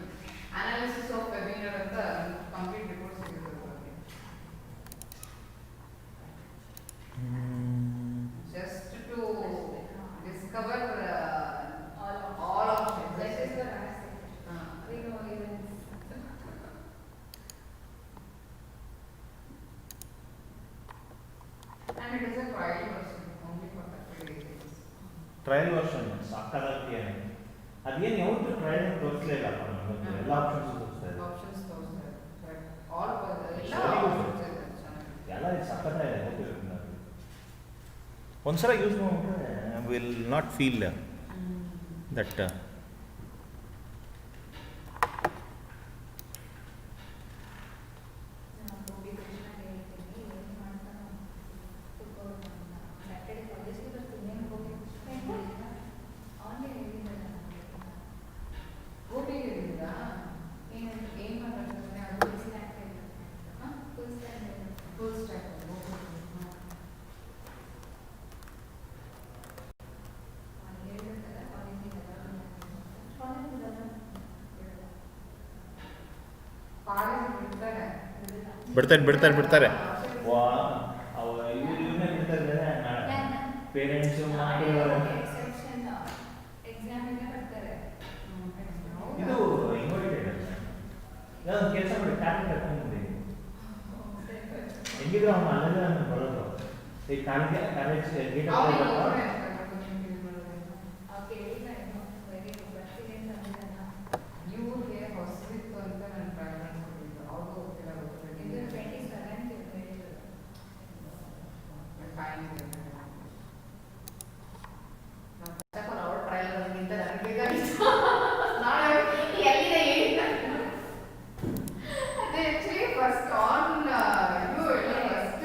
ಅನಾಲಿಸಿಸ್ ಆಫ್ ವೆಬಿನಾರ್ ಅಂತ ಕಂಪ್ಲೀಟ್ ರಿಪೋರ್ಟ್ ಸಿಗುತ್ತೆ. ಟ್ರಯಲ್ ವರ್ಷನ್ ಸಾಕಾಗತ್ತೆ. ಅದೇನು ಯಾವತ್ತೂ ಟ್ರಯಲ್ ತೋರಿಸಲೇ ಇಲ್ಲ ಎಲ್ಲ ಆಪ್ಷನ್ಸ್ ತೋರಿಸ್ತಾ ಇದೆ. ಆಪ್ಷನ್ಸ್ ತೋರಿಸ್ತಾ ಇದೆ. ಆಲ್ ಎಲ್ಲ Very good. ಆಪ್ಷನ್ಸ್ ಇದೆ ಚೆನ್ನಾಗಿ. ಎಲ್ಲ ಇದು ಸಕ್ಕತ್ತಾಗಿದೆ. ಒಂದ್ಸಲ ಯೂಸ್ ಮಾಡಿಬಿಟ್ರೆ ವಿಲ್ ನಾಟ್ ಫೀಲ್ ದಟ್ ಬಿಡ್ತಾರೆ ಇವನ್ನೇ ಬಿಡ್ತಾರೆ. ಪೇರೆಂಟ್ಸು ಮಕ್ಕಳು ಇದು ಇನ್ವೈಟೆಡ್ ಅಲ್ಲ ಕೆಲಸ ಮಾಡಿ ಟ್ಯಾಲೆಂಟ್ ಹಾಕೊಂಡ್ಬಂದಿ ಹೆಂಗಿದ್ರು ಅವನು ಅಲ್ಲದೆ ನಾನು ಬರೋದು ಈ ಕಾಲೇಜ್ ಗೇಟ್ ಇವ್ರಿಗೆ ಹೊಸದಿತ್ತು ಅಂತ ನಾನು ಟ್ರೈ ಮಾಡ್ಕೊಂಡಿದ್ದು. ಅವ್ರಿಗೂ ಗೊತ್ತಿಲ್ಲ ಅವ್ರ ಟ್ರಯಲ್ ನನಗಿಂತ ನನಗೆ ಬೇಕಾಗಿತ್ತು. ನಾಳೆ ಎಲ್ಲಿದೆ ಹೇಳಿಲ್ಲ. ಅದೇ ಆಕ್ಚುಲಿ ಫಸ್ಟ್ ಆನ್ ಇದು ಫಸ್ಟ್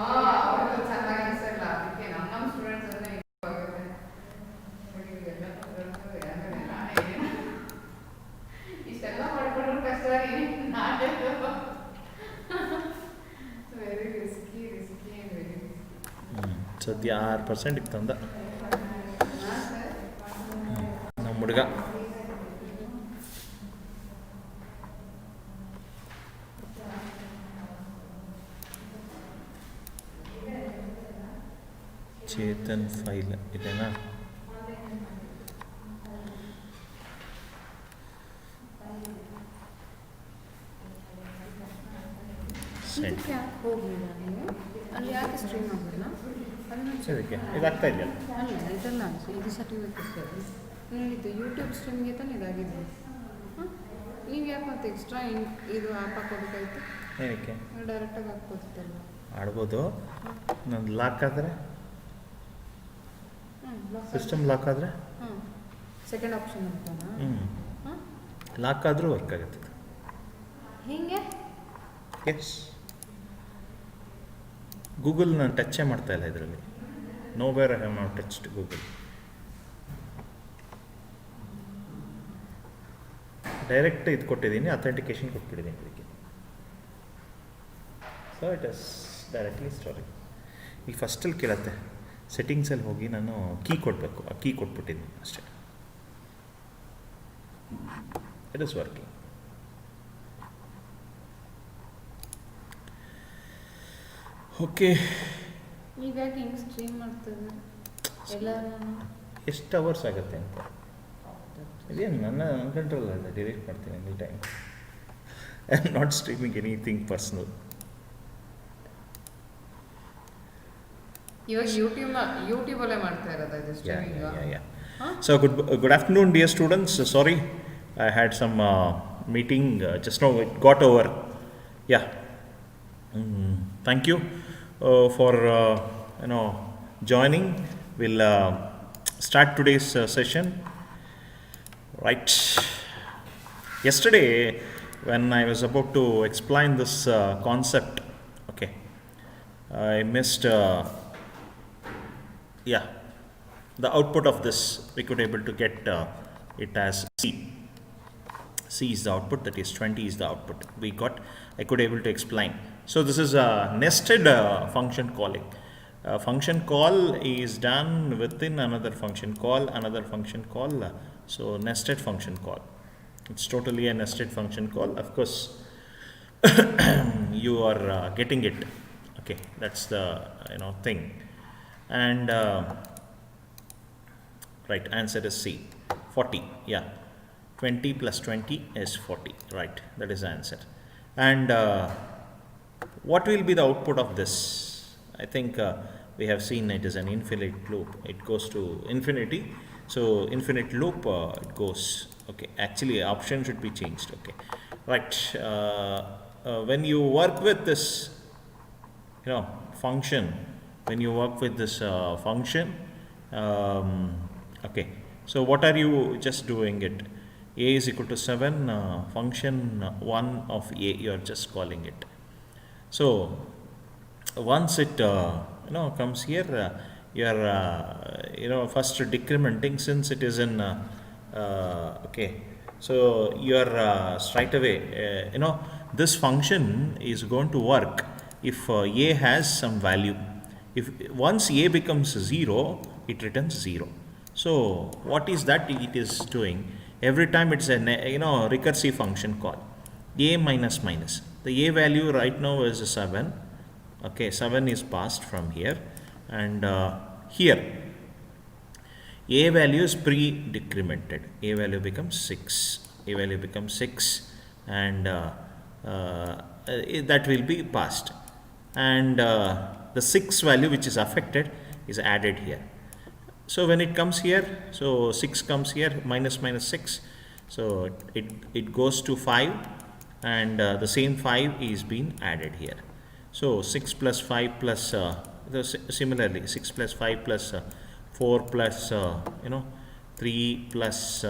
ಅವ್ರಿಗೂ ಚೆನ್ನಾಗಿ ಅನಿಸಲ್ಲ. ಅದಕ್ಕೆ ನಮ್ಮ ಸ್ಟೂಡೆಂಟ್ಸ್ ಅದನ್ನ ಇಷ್ಟೆಲ್ಲ ಮಾಡ್ಕೊಂಡ್ರು ಕಷ್ಟ ನಾಳೆ very risky and very risky. ಸದ್ಯ 6% ಇತ್ತು ತಂದ ನಮ್ಮ ಹುಡುಗ. ಚೇತನ್ ಫೈಲ್ ಇದೆನಾ? ಇದಕ್ಕೆ ಯಾಕೆ ಹೋಗಲಿಲ್ಲ ನೀವು? ಅಲ್ಲಿ ಯಾಕೆ ಸ್ಟ್ರೀಮ್ ಆಗಲ್ಲ? ಇದಕ್ಕೆ ಇದಾಗ್ತಾ ಇದೆಯಲ್ಲ. ಅಲ್ಲ ಇದೆಲ್ಲ ಇದು ಸರ್ಟಿಫಿಕೇಟ್ ಹೇಳಿದ್ದು ಯೂಟ್ಯೂಬ್ ಸ್ಟ್ರೀಮ್ಗೆ ತಾನೇ ಇದಾಗಿದೆ. ಹಾಂ ನೀವು ಯಾಕೆ ಮತ್ತೆ ಎಕ್ಸ್ಟ್ರಾ ಇದು ಆ್ಯಪ್ ಹಾಕೋಬೇಕಾಯ್ತು? ಏನಕ್ಕೆ ಡೈರೆಕ್ಟಾಗಿ ಹಾಕ್ಬೋದಿತ್ತಲ್ಲ. ಆಡ್ಬೋದು. ನಂದು ಲಾಕ್ ಆದರೆ ಸಿಸ್ಟಮ್ ಲಾಕ್ ಆದರೆ ಹಾಂ ಸೆಕೆಂಡ್ ಆಪ್ಷನ್ ಅಂತನಾ? ಹಾಂ ಲಾಕ್ ಆದರೂ ವರ್ಕ್ ಆಗುತ್ತೆ. ಹೀಗೆ ಎಸ್ ಗೂಗಲ್ ನಾನು ಟಚ್ಚೇ ಮಾಡ್ತಾ ಇಲ್ಲ ಇದರಲ್ಲಿ. No where I have not touched Google. Direct ಇದು ಕೊಟ್ಟಿದ್ದೀನಿ, ಅಥೆಂಟಿಕೇಶನ್ ಕೊಟ್ಬಿಟ್ಟಿದ್ದೀನಿ ಇದಕ್ಕೆ. So it is directly storing. ಈಗ ಫಸ್ಟಲ್ಲಿ ಕೇಳುತ್ತೆ ಸೆಟ್ಟಿಂಗ್ಸಲ್ಲಿ ಹೋಗಿ ನಾನು ಕೀ ಕೊಡಬೇಕು. ಆ ಕೀ ಕೊಟ್ಬಿಟ್ಟಿದ್ದೀನಿ ಅಷ್ಟೇ. It is working. ಓಕೆ ಇವಾಗ ಹೆಂಗೆ ಸ್ಟ್ರೀಮ್ ಮಾಡ್ತದೆ ಎಲ್ಲರೂ? ಎಷ್ಟು ಅವರ್ಸ್ ಆಗುತ್ತೆ ಅಂತ ಇದೇನು ನನ್ನ ಕಂಟ್ರೋಲ್ ಅಲ್ಲ. ಡಿಲೀಟ್ ಮಾಡ್ತೀನಿ any time. I am not streaming anything personal. ಇವಾಗ ಯೂಟ್ಯೂಬಲ್ಲೇ ಮಾಡ್ತಾ ಇರೋದು ಇದು streaming. So good afternoon dear students. Sorry I had some meeting just now. It got over. Yeah. Thank you for joining. We'll start today's session. Right. Yesterday when I was about to explain this concept, okay, I missed the output of this. We could able to get it as C. C is the output, that is 20 is the output we got. I could able to explain. So this is a nested function calling. Function call is done within another function call, so nested function call. It's totally a nested function call. Of course you are getting it. Okay, that's the thing. And right, answer is C, 40. Yeah, 20 plus 20 is 40. Right, that is the answer. And what will be the output of this? I think we have seen it is an infinite loop. It goes to infinity. So infinite loop, it goes. Okay, actually option should be changed. Okay, right. When you work with this, function, when you work with this function, okay, so what are you just doing it? A is equal to 7, function 1 of A, you are just calling it. So once it comes here, you are first decrementing, since it is in okay, so you are straight away this function is going to work if A has some value. If once A becomes 0, it returns 0. So what is that it is doing? Every time it's a recursive function call, A minus minus. The A value right now is 7. Okay, 7 is passed from here, and here A value is pre-decremented. A value becomes 6. A value becomes 6, and that will be passed, and the 6 value which is affected is added here. So when it comes here, so 6 comes here, minus minus 6, so it goes to 5, and the same 5 is being added here. So 6 plus 5 plus similarly 6 plus 5 plus 4 plus 3 plus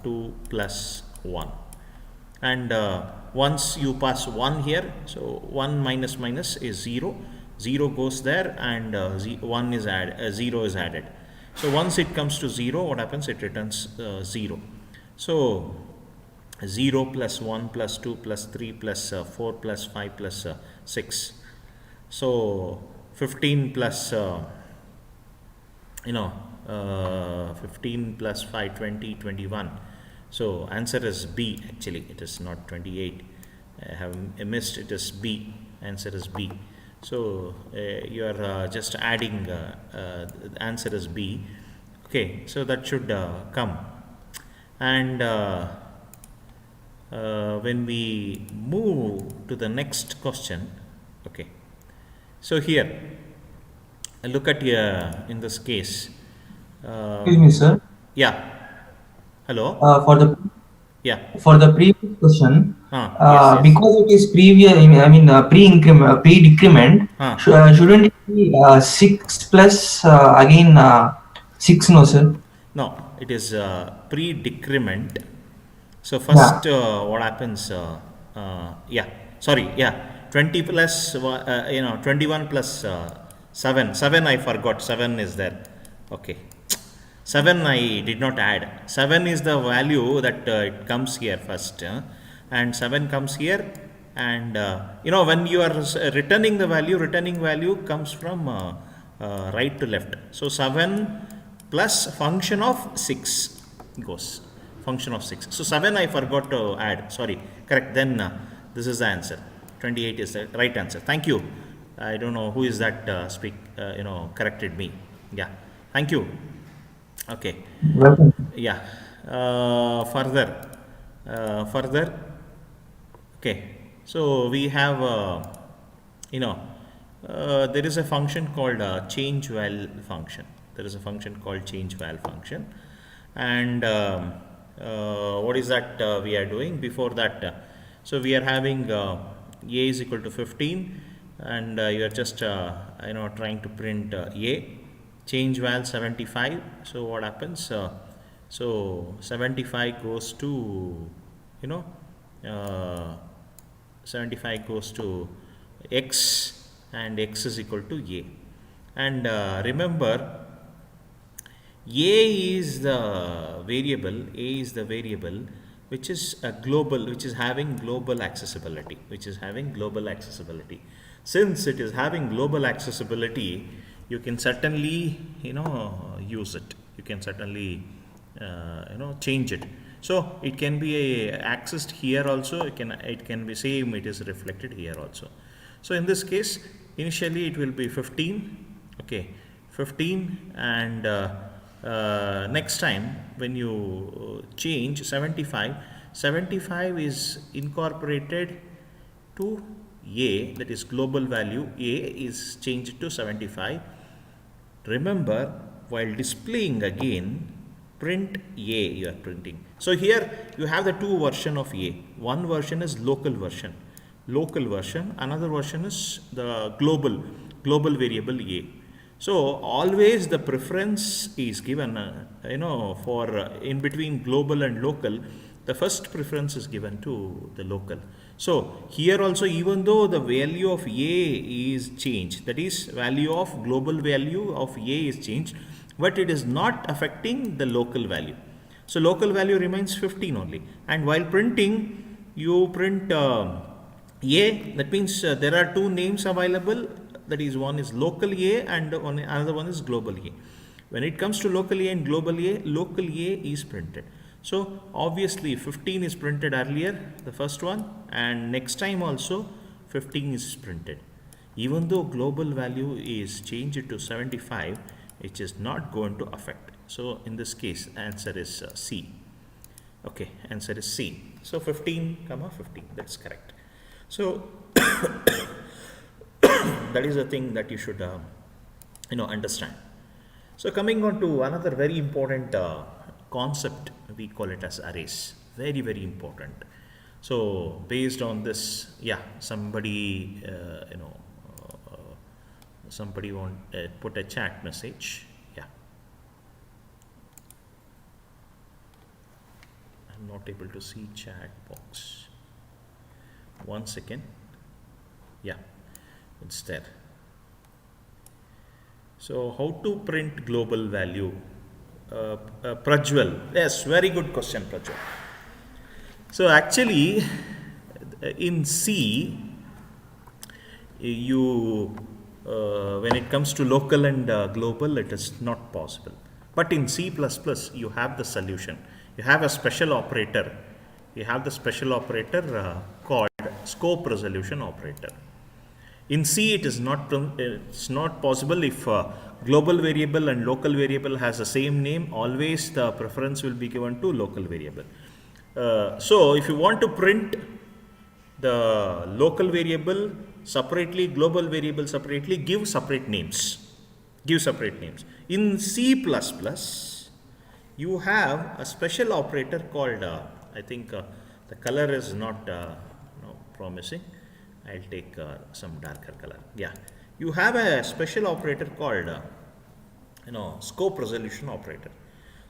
2 plus 1, and once you pass 1 here, so 1 minus minus is 0, 0 goes there, and 1 is added, 0 is added. So once it comes to 0, what happens? It returns 0. So 0 plus 1 plus 2 plus 3 plus 4 plus 5 plus 6. So 15 plus 15 plus 5, 20, 21. So answer is B. Actually, it is not 28. I have missed. It is B. Answer is B. So you are just adding. The answer is B. Okay. So that should come. And when we move to the next question, okay. So here, look at in this case. Excuse me, sir. Yeah. Hello. For the previous question, Yes. because it is pre-decrement, shouldn't it be 6 plus again 6? No, sir. No, it is pre-decrement. So first, what happens? 20 plus 21 plus 7. 7 I forgot. 7 is there. Okay. 7 I did not add. 7 is the value that it comes here first, and 7 comes here, and when you are returning the value, returning value comes from right to left. So 7 plus function of 6 goes. Function of 6. So 7 I forgot to add. Sorry. Correct. Then this is the answer. 28 is the right answer. Thank you. I don't know who is that corrected me. Yeah. Thank you. Okay. Welcome. Yeah. Further. Okay. So we have there is a function called change val function. There is a function called change val function, and what is that we are doing before that? So we are having A is equal to 15, and you are just trying to print A. Change val 75. So what happens? So 75 goes to 75 goes to X, and X is equal to A. And remember, A is the variable. A is the variable which is a global, which is having global accessibility. Since it is having global accessibility, you can certainly use it. You can certainly change it. So it can be accessed here also. It can be same. It is reflected here also. So in this case, initially it will be 15. Okay, 15, and next time when you change 75, 75 is incorporated to A, that is global value. A is changed to 75, Remember, while displaying again, print A you are printing. So here you have the two version of A. One version is local version. Another version is the global variable A. So always the preference is given, for in between global and local, the first preference is given to the local. So here also, even though the value of A is changed, that is value of global value of A is changed, but it is not affecting the local value. So local value remains 15 only. And while printing, you print A, that means there are two names available, that is one is local A and another one is global A. When it comes to local A and global A is printed. So obviously 15 is printed earlier, the first one, and next time also 15 is printed. Even though global value is changed to 75, it is not going to affect. So in this case, answer is C. Okay, answer is C. So 15, 15, that's correct. So that is the thing that you should understand. So coming on to another very important concept, we call it as arrays. Very, very important. So based on this, somebody somebody want put a chat message. I'm not able to see chat box. 1 second. It's there. So how to print global value? Prajwal. Yes, very good question, Prajwal. So actually, in C, you when it comes to local and global, it is not possible. But in C++, you have the solution. You have a special operator. You have the special operator called scope resolution operator. In C, it's not possible. If global variable and local variable has the same name, always the preference will be given to local variable. So if you want to print the local variable separately, global variable separately, give separate names. In C++, you have a special operator called, I think the color is not promising. I'll take some darker color. You have a special operator called scope resolution operator.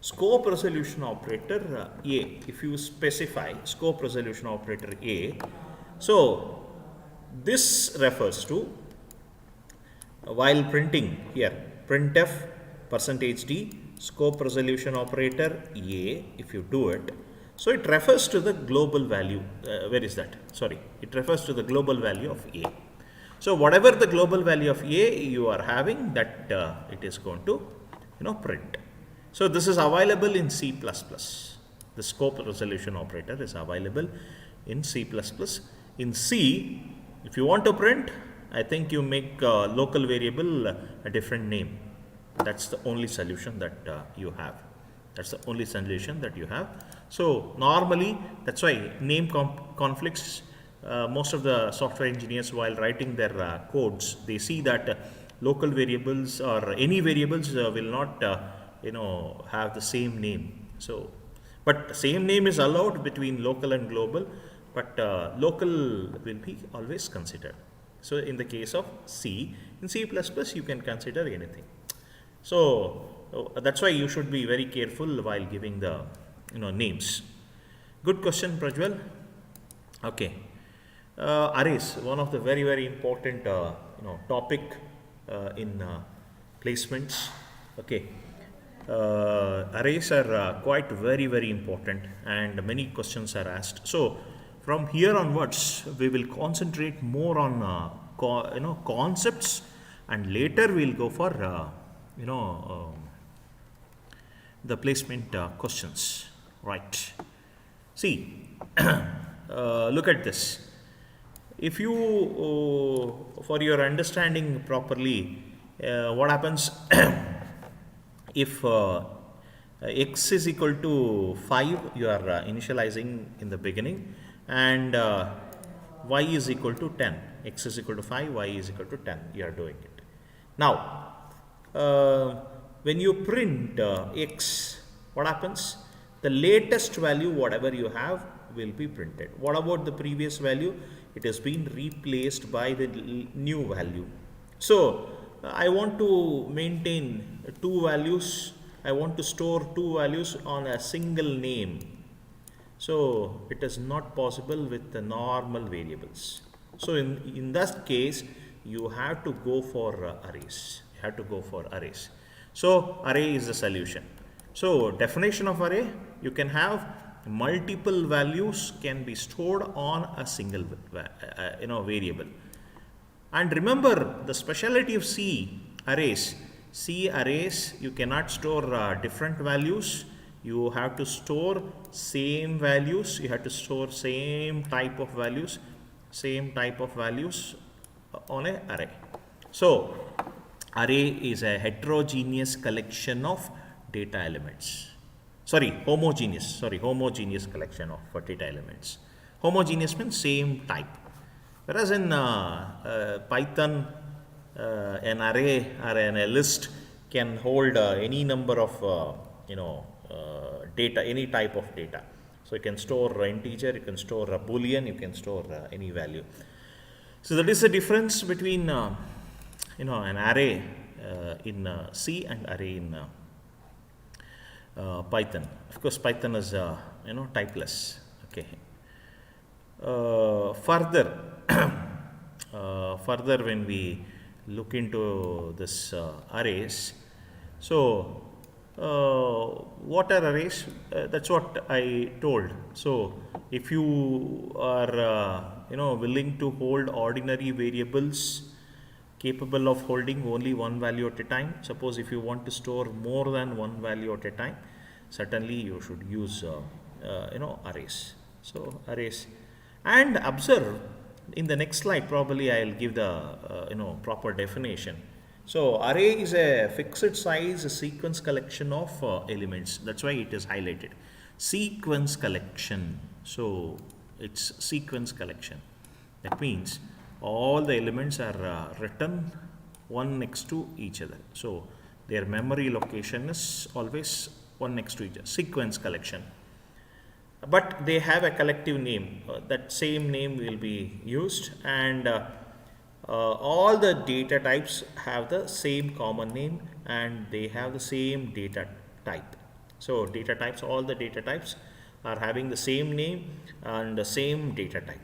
Scope resolution operator A, if you specify scope resolution operator A, so this refers to while printing here, printf %d scope resolution operator A, if you do it, so it refers to the global value. Where is that? Sorry, it refers to the global value of A. So whatever the global value of A you are having, that it is going to print. So this is available in C++. The scope resolution operator is available in C++. In C, if you want to print, I think you make local variable a different name. That's the only solution that you have. So normally, that's why name conflicts, most of the software engineers, while writing their codes, they see that local variables or any variables will not have the same name. So, but same name is allowed between local and global, but local will be always considered. So in the case of C, in C++ you can consider anything. So that's why you should be very careful while giving the names. Good question, Prajwal. Okay, arrays, one of the very, very important topic in placements. Okay, arrays are quite very, very important, and many questions are asked. So from here onwards, we will concentrate more on concepts, and later we'll go for the placement questions. Right. See, look at this. If you, for your understanding properly, what happens if x is equal to 5, you are initializing in the beginning, and y is equal to 10. X is equal to 5, y is equal to 10. You are doing it. Now, when you print X, what happens? The latest value, whatever you have, will be printed. What about the previous value? It has been replaced by the new value. So I want to maintain two values. I want to store two values on a single name. So it is not possible with the normal variables. So in that case, you have to go for arrays. You have to go for arrays. So array is the solution. So definition of array, you can have multiple values can be stored on a single variable. And remember the speciality of C arrays. C arrays, you cannot store different values. You have to store same values. You have to store same type of values on an array. So array is a heterogeneous collection of data elements. Homogeneous collection of data elements. Homogeneous means same type. Whereas in Python, an array or a list can hold any number of data, any type of data. So you can store integer, you can store a boolean, you can store any value. So that is the difference between an array in C and array in Python. Of course, Python is typeless. Okay. Further, when we look into this arrays, so what are arrays? That's what I told. So if you are willing to hold ordinary variables capable of holding only one value at a time, suppose if you want to store more than one value at a time, certainly you should use arrays. So arrays, and observe in the next slide, probably I'll give the proper definition. So array is a fixed size sequence collection of elements. That's why it is highlighted. Sequence collection. So it's sequence collection. That means all the elements are written one next to each other. So their memory location is always one next to each other. Sequence collection. But they have a collective name. That same name will be used, and all the data types have the same common name and they have the same data type. So data types, all the data types are having the same name and the same data type.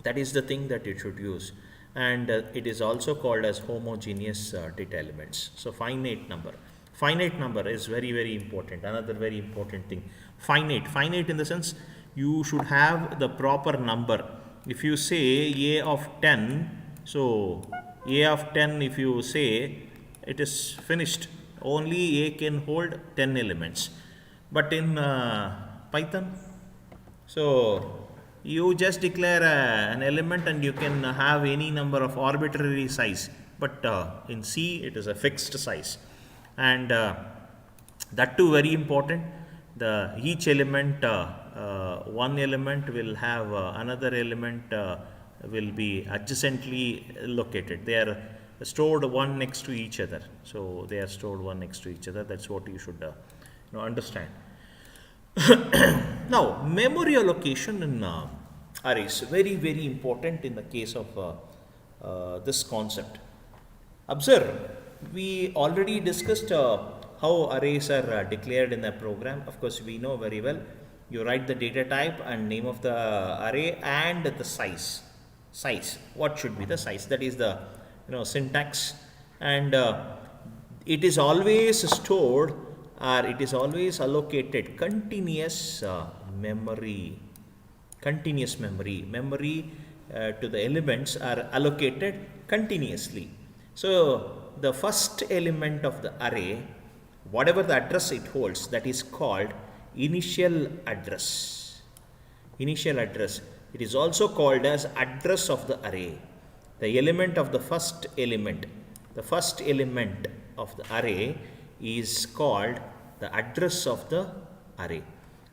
That is the thing that you should use, and it is also called as homogeneous data elements. So finite number is very, very important. Another very important thing, finite in the sense you should have the proper number. If you say a of 10, so a of 10, if you say, it is finished. Only a can hold 10 elements. But in Python, so you just declare an element and you can have any number of arbitrary size. But in C, it is a fixed size. And that too very important. Each element, one element will have another element will be adjacently located. They are stored one next to each other. So they are stored one next to each other. That's what you should understand. Now, memory allocation in arrays, very, very important in the case of this concept. Observe, we already discussed how arrays are declared in a program. Of course, we know very well. You write the data type and name of the array and the size. What should be the size? That is the syntax, and it is always stored, or it is always allocated continuous memory to the elements are allocated continuously. So the first element of the array, whatever the address it holds, that is called initial address. It is also called as address of the array. The element of the first element of the array is called the address of the array.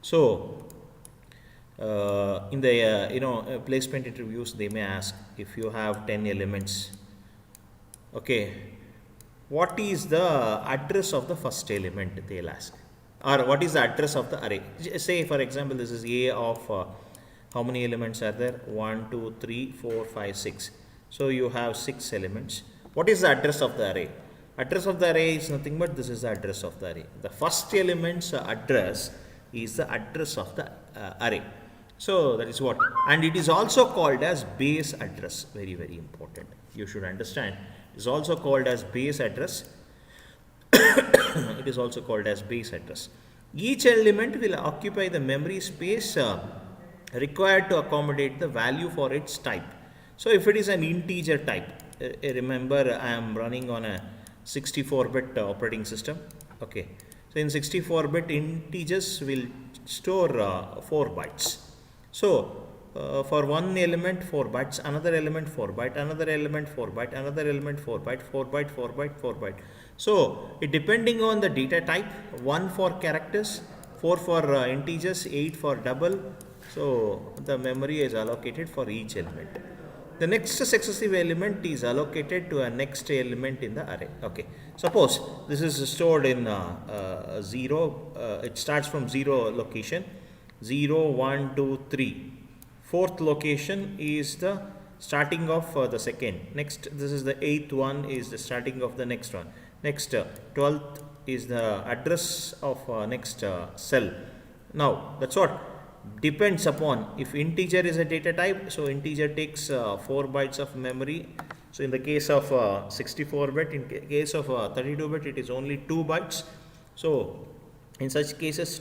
So in the placement interviews, they may ask, if you have 10 elements, okay, what is the address of the first element, they'll ask, or what is the address of the array. Say for example this is A of how many elements are there? 1 2 3 4 5 6. So you have 6 elements. What is the address of the array? Address of the array is nothing but this is the address of the array. The first element's address is the address of the array. So that is what, and it is also called as base address. Very, very important. You should understand. It is also called as base address. It is also called as base address. Each element will occupy the memory space required to accommodate the value for its type. So if it is an integer type, remember I am running on a 64-bit operating system. Okay, so in 64-bit integers will store 4 bytes. So for one element 4 bytes, another element 4 byte, another element 4 byte, another element 4 byte, 4 byte, 4 byte, 4 byte. So it depending on the data type, 1 for characters, 4 for integers, 8 for double. So the memory is allocated for each element. The next successive element is allocated to a next element in the array. Okay, suppose this is stored in 0, it starts from 0 location, 0 1 2 3. Fourth location is the starting of the second. Next, this is the 8th one is the starting of the next one. Next, 12th is the address of next cell. Now that's what depends upon if integer is a data type. So integer takes 4 bytes of memory. So in the case of 64-bit, in case of 32-bit, it is only 2 bytes. So in such cases,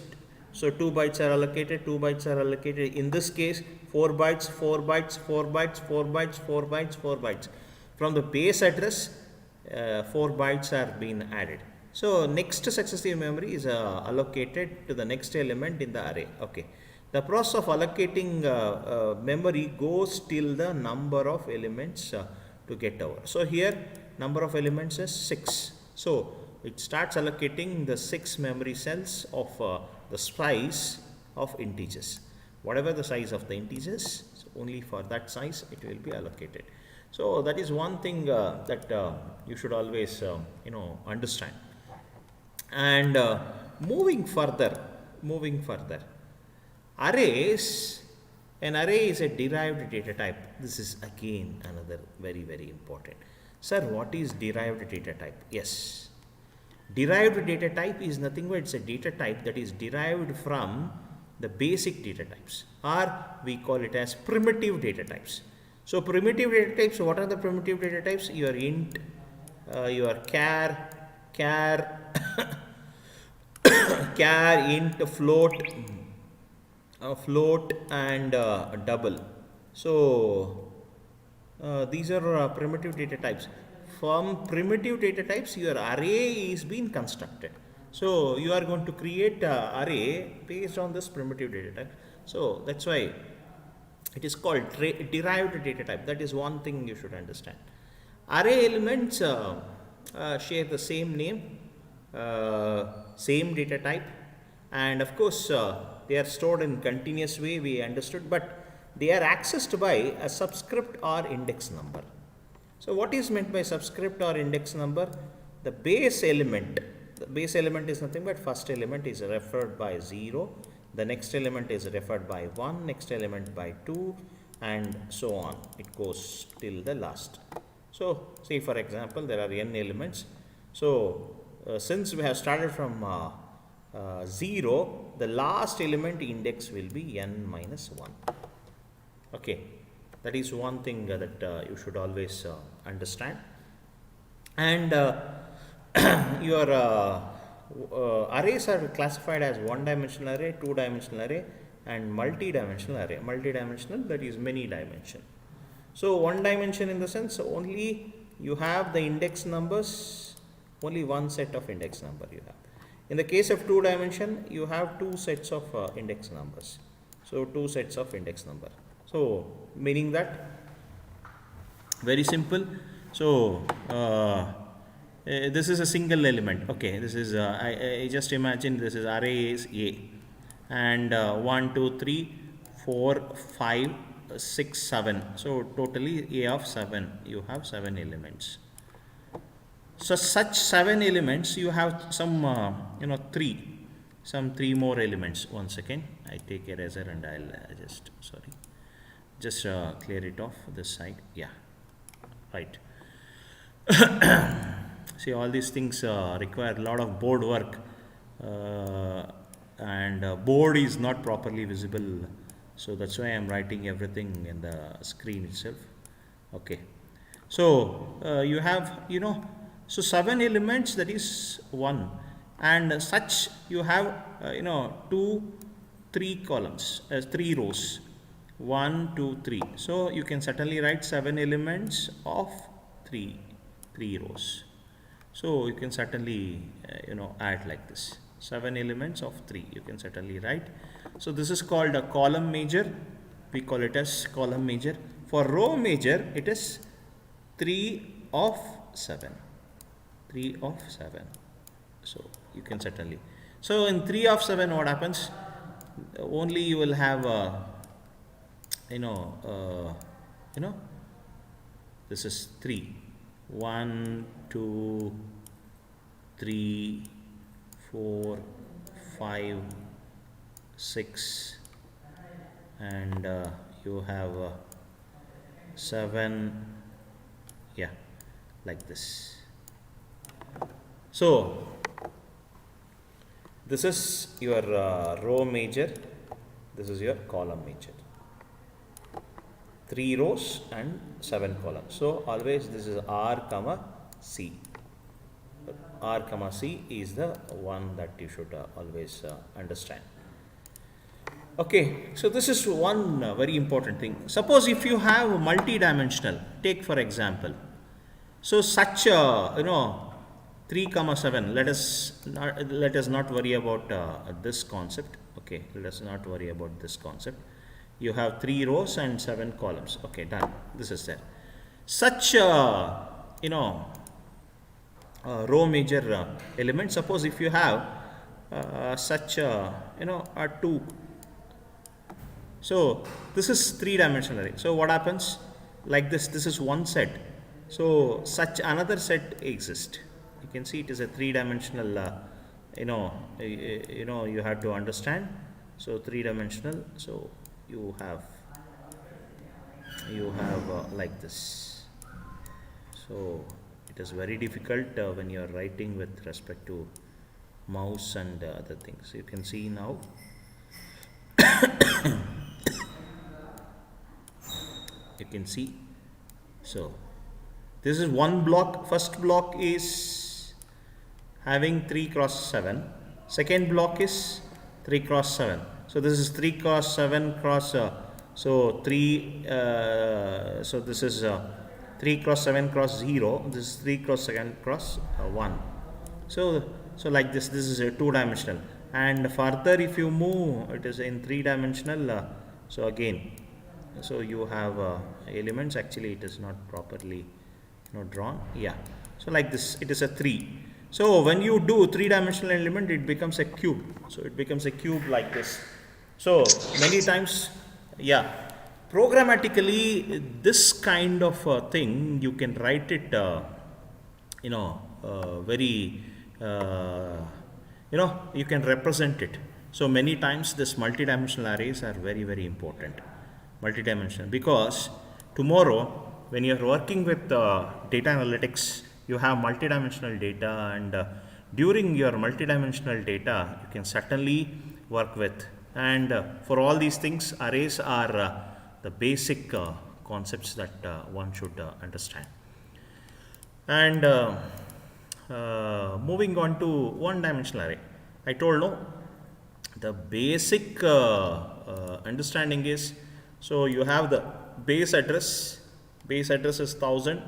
so 2 bytes are allocated, 2 bytes are allocated. In this case, 4 bytes, 4 bytes, 4 bytes, 4 bytes, 4 bytes, 4 bytes. From the base address, 4 bytes are being added. So next successive memory is allocated to the next element in the array. Okay. The process of allocating memory goes till the number of elements to get over. So here number of elements is 6. So it starts allocating the 6 memory cells of the size of integers. Whatever the size of the integers, so only for that size it will be allocated. So that is one thing that you should always understand. And moving further, arrays, an array is a derived data type. This is again another very, very important. Sir, what is derived data type? Yes. Derived data type is nothing but it's a data type that is derived from the basic data types, or we call it as primitive data types. So primitive data types, what are the primitive data types? Your int, your char, char, int, float and double. So these are primitive data types. From primitive data types, your array is being constructed. So you are going to create an array based on this primitive data type. So that's why it is called derived data type. That is one thing you should understand. Array elements share the same name, same data type, and of course they are stored in continuous way, we understood, but they are accessed by a subscript or index number. So what is meant by subscript or index number? The base element is nothing but first element is referred by 0, the next element is referred by 1, next element by 2, and so on. It goes till the last. So say for example there are n elements. So since we have started from 0, the last element index will be n minus 1. Okay, that is one thing that you should always understand. And your arrays are classified as one-dimensional array, two-dimensional array, and multi-dimensional array. Multi-dimensional, that is many dimension. So one dimension in the sense only you have the index numbers, only one set of index number you have. In the case of two dimension, you have two sets of index numbers. So two sets of index number. So meaning that very simple. So this is a single element. Okay, this is I just imagine this is array is A, and 1 2 3 4 5 6 7. So totally A of 7. You have 7 elements. So such 7 elements, you have some, three more elements. 1 second, I take eraser and I'll just clear it off this side. Yeah, right. See, all these things require a lot of board work, and board is not properly visible, so that's why I'm writing everything in the screen itself. Okay, so you have, so 7 elements, that is 1, and such you have 2, 3 columns, 3 rows, 1, 2, 3. So you can certainly write 7 elements of 3 rows. So you can certainly add like this, 7 elements of 3 you can certainly write. So this is called a column measure. We call it as column measure. For row measure, it is 3 of 7. 3 of 7. So you can certainly. So in 3 of 7, what happens? Only you will have this is 3. 1, 2, 3, 4, 5, 6, and you have 7, yeah, like this. So this is your row measure, this is your column measure. 3 rows and 7 columns. So always this is R comma C. R comma C is the one that you should always understand. Okay, so this is one very important thing. Suppose if you have multi-dimensional, take for example, so such 3 comma 7, let us not worry about this concept. Okay, let us not worry about this concept. You have 3 rows and 7 columns. Okay, done. This is there. Such row measure element. Suppose if you have such a 2. So this is 3-dimensional array. So what happens? Like this. This is one set. So such another set exists. You can see it is a 3-dimensional. You have to understand. So 3-dimensional. So you have like this. So it is very difficult when you are writing with respect to mouse and other things. You can see now. You can see. So this is one block. First block is having 3 cross 7. Second block is 3 cross 7. So this is 3 cross 7 cross, so 3, so this is 3 cross 7 cross 0, this is 3 cross 7 cross 1. So like this is a 2-dimensional, and further if you move, it is in 3-dimensional, so again, so you have elements, actually it is not properly drawn, yeah, so like this, it is a 3. So when you do 3-dimensional element, it becomes a cube, so it becomes a cube like this. So many times, yeah, programmatically this kind of thing you can write it very you can represent it. So many times this multidimensional arrays are very, very important, multidimensional, because tomorrow when you are working with data analytics, you have multidimensional data, and during your multidimensional data you can certainly work with, and for all these things, arrays are the basic concepts that one should understand. And moving on to one-dimensional array, I told no, the basic understanding is, so you have the base address is 1000,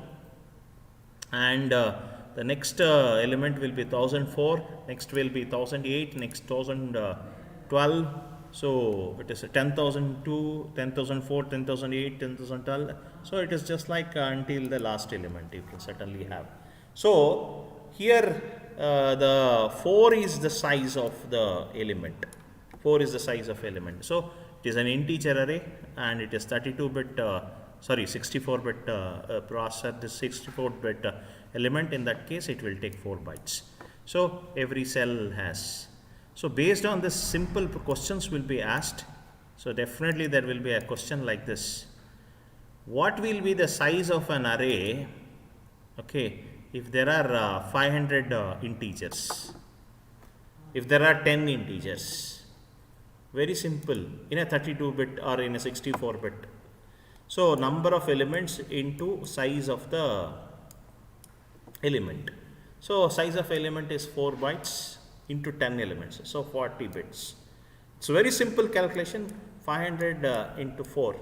and the next element will be 1004, next will be 1008, next 1012. So it is 10,002, 10,004, 10,008, 10,012. So it is just like until the last element you can certainly have. So here the 4 is the size of the element. 4 is the size of element. So it is an integer array, and it is 32-bit 64-bit processor, this 64-bit element, in that case it will take 4 bytes. So every cell has. So based on this, simple questions will be asked. So definitely there will be a question like this: what will be the size of an array, okay, if there are 500 integers, if there are 10 integers? Very simple, in a 32-bit or in a 64-bit. So number of elements into size of the element. So size of element is 4 bytes into 10 elements, so 40 bits. It's a very simple calculation, 500 into 4,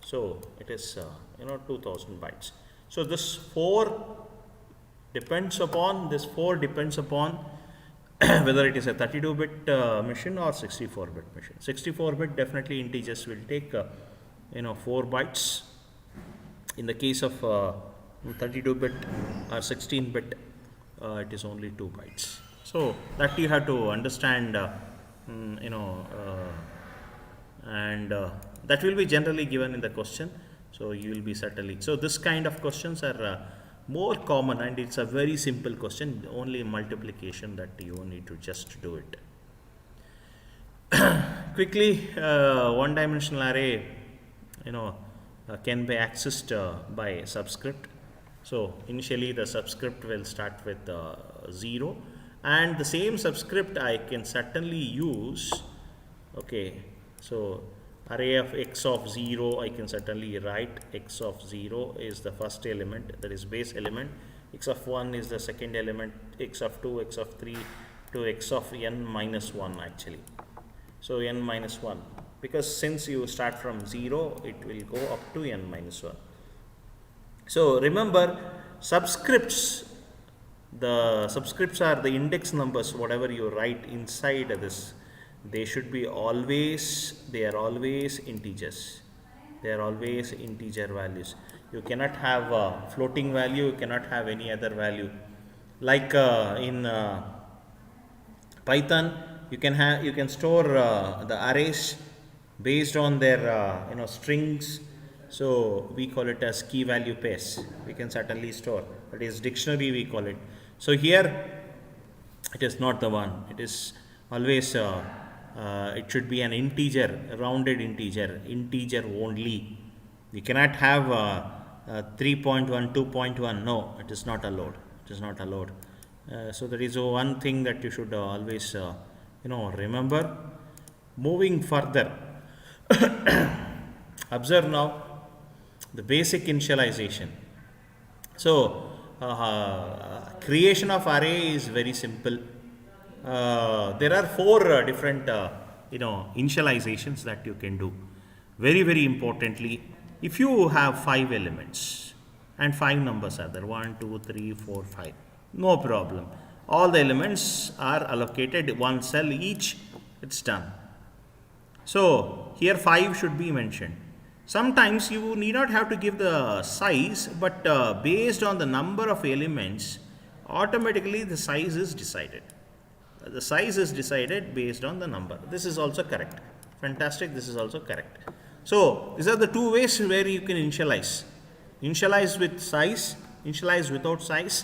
so it is 2000 bytes. So this 4 depends upon whether it is a 32-bit machine or 64-bit machine. 64-bit definitely integers will take 4 bytes. In the case of 32-bit or 16-bit, it is only 2 bytes. So that you have to understand, and that will be generally given in the question. So you will be certainly, so this kind of questions are more common, and it's a very simple question, only multiplication that you need to just do it. Quickly, one-dimensional array, can be accessed by subscript. So initially the subscript will start with 0, and the same subscript I can certainly use, okay. So array of x of 0, I can certainly write x of 0 is the first element, that is base element, x of 1 is the second element, x of 2, x of 3 to x of n minus 1 actually. So n minus 1, because since you start from 0, it will go up to n minus 1. So remember, subscripts, the subscripts are the index numbers, whatever you write inside this, they should be always, they are always integers. They are always integer values. You cannot have a floating value, you cannot have any other value. Like in Python, you can store the arrays based on their strings. So we call it as key value pairs. We can certainly store, that is dictionary we call it. So here it is not the one, it is always it should be an integer, a rounded integer only. You cannot have 3.1, 2.1, no, it is not allowed, it is not allowed. So that is one thing that you should always remember. Moving further, observe now the basic initialization. So creation of array is very simple. There are 4 different initializations that you can do. Very, very importantly, if you have 5 elements and 5 numbers are there, 1, 2, 3, 4, 5, no problem. All the elements are allocated 1 cell each, it's done. So here 5 should be mentioned. Sometimes you need not have to give the size, but based on the number of elements, automatically the size is decided. The size is decided based on the number. This is also correct. Fantastic, this is also correct. So these are the 2 ways where you can initialize. Initialize with size, initialize without size,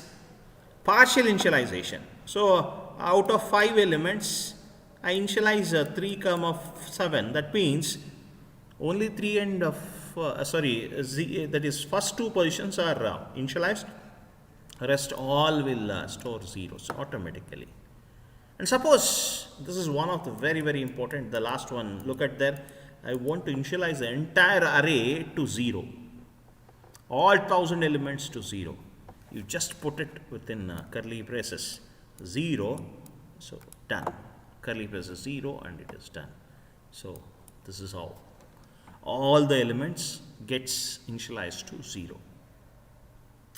partial initialization. So out of 5 elements, I initialize 3, 7. That means only 3 and that is first 2 positions are initialized, rest all will store zeros automatically. And suppose this is one of the very, very important, the last one, look at there, I want to initialize the entire array to 0, all 1000 elements to 0. You just put it within curly braces, 0, so done, curly braces 0, and it is done. So this is how all the elements gets initialized to 0.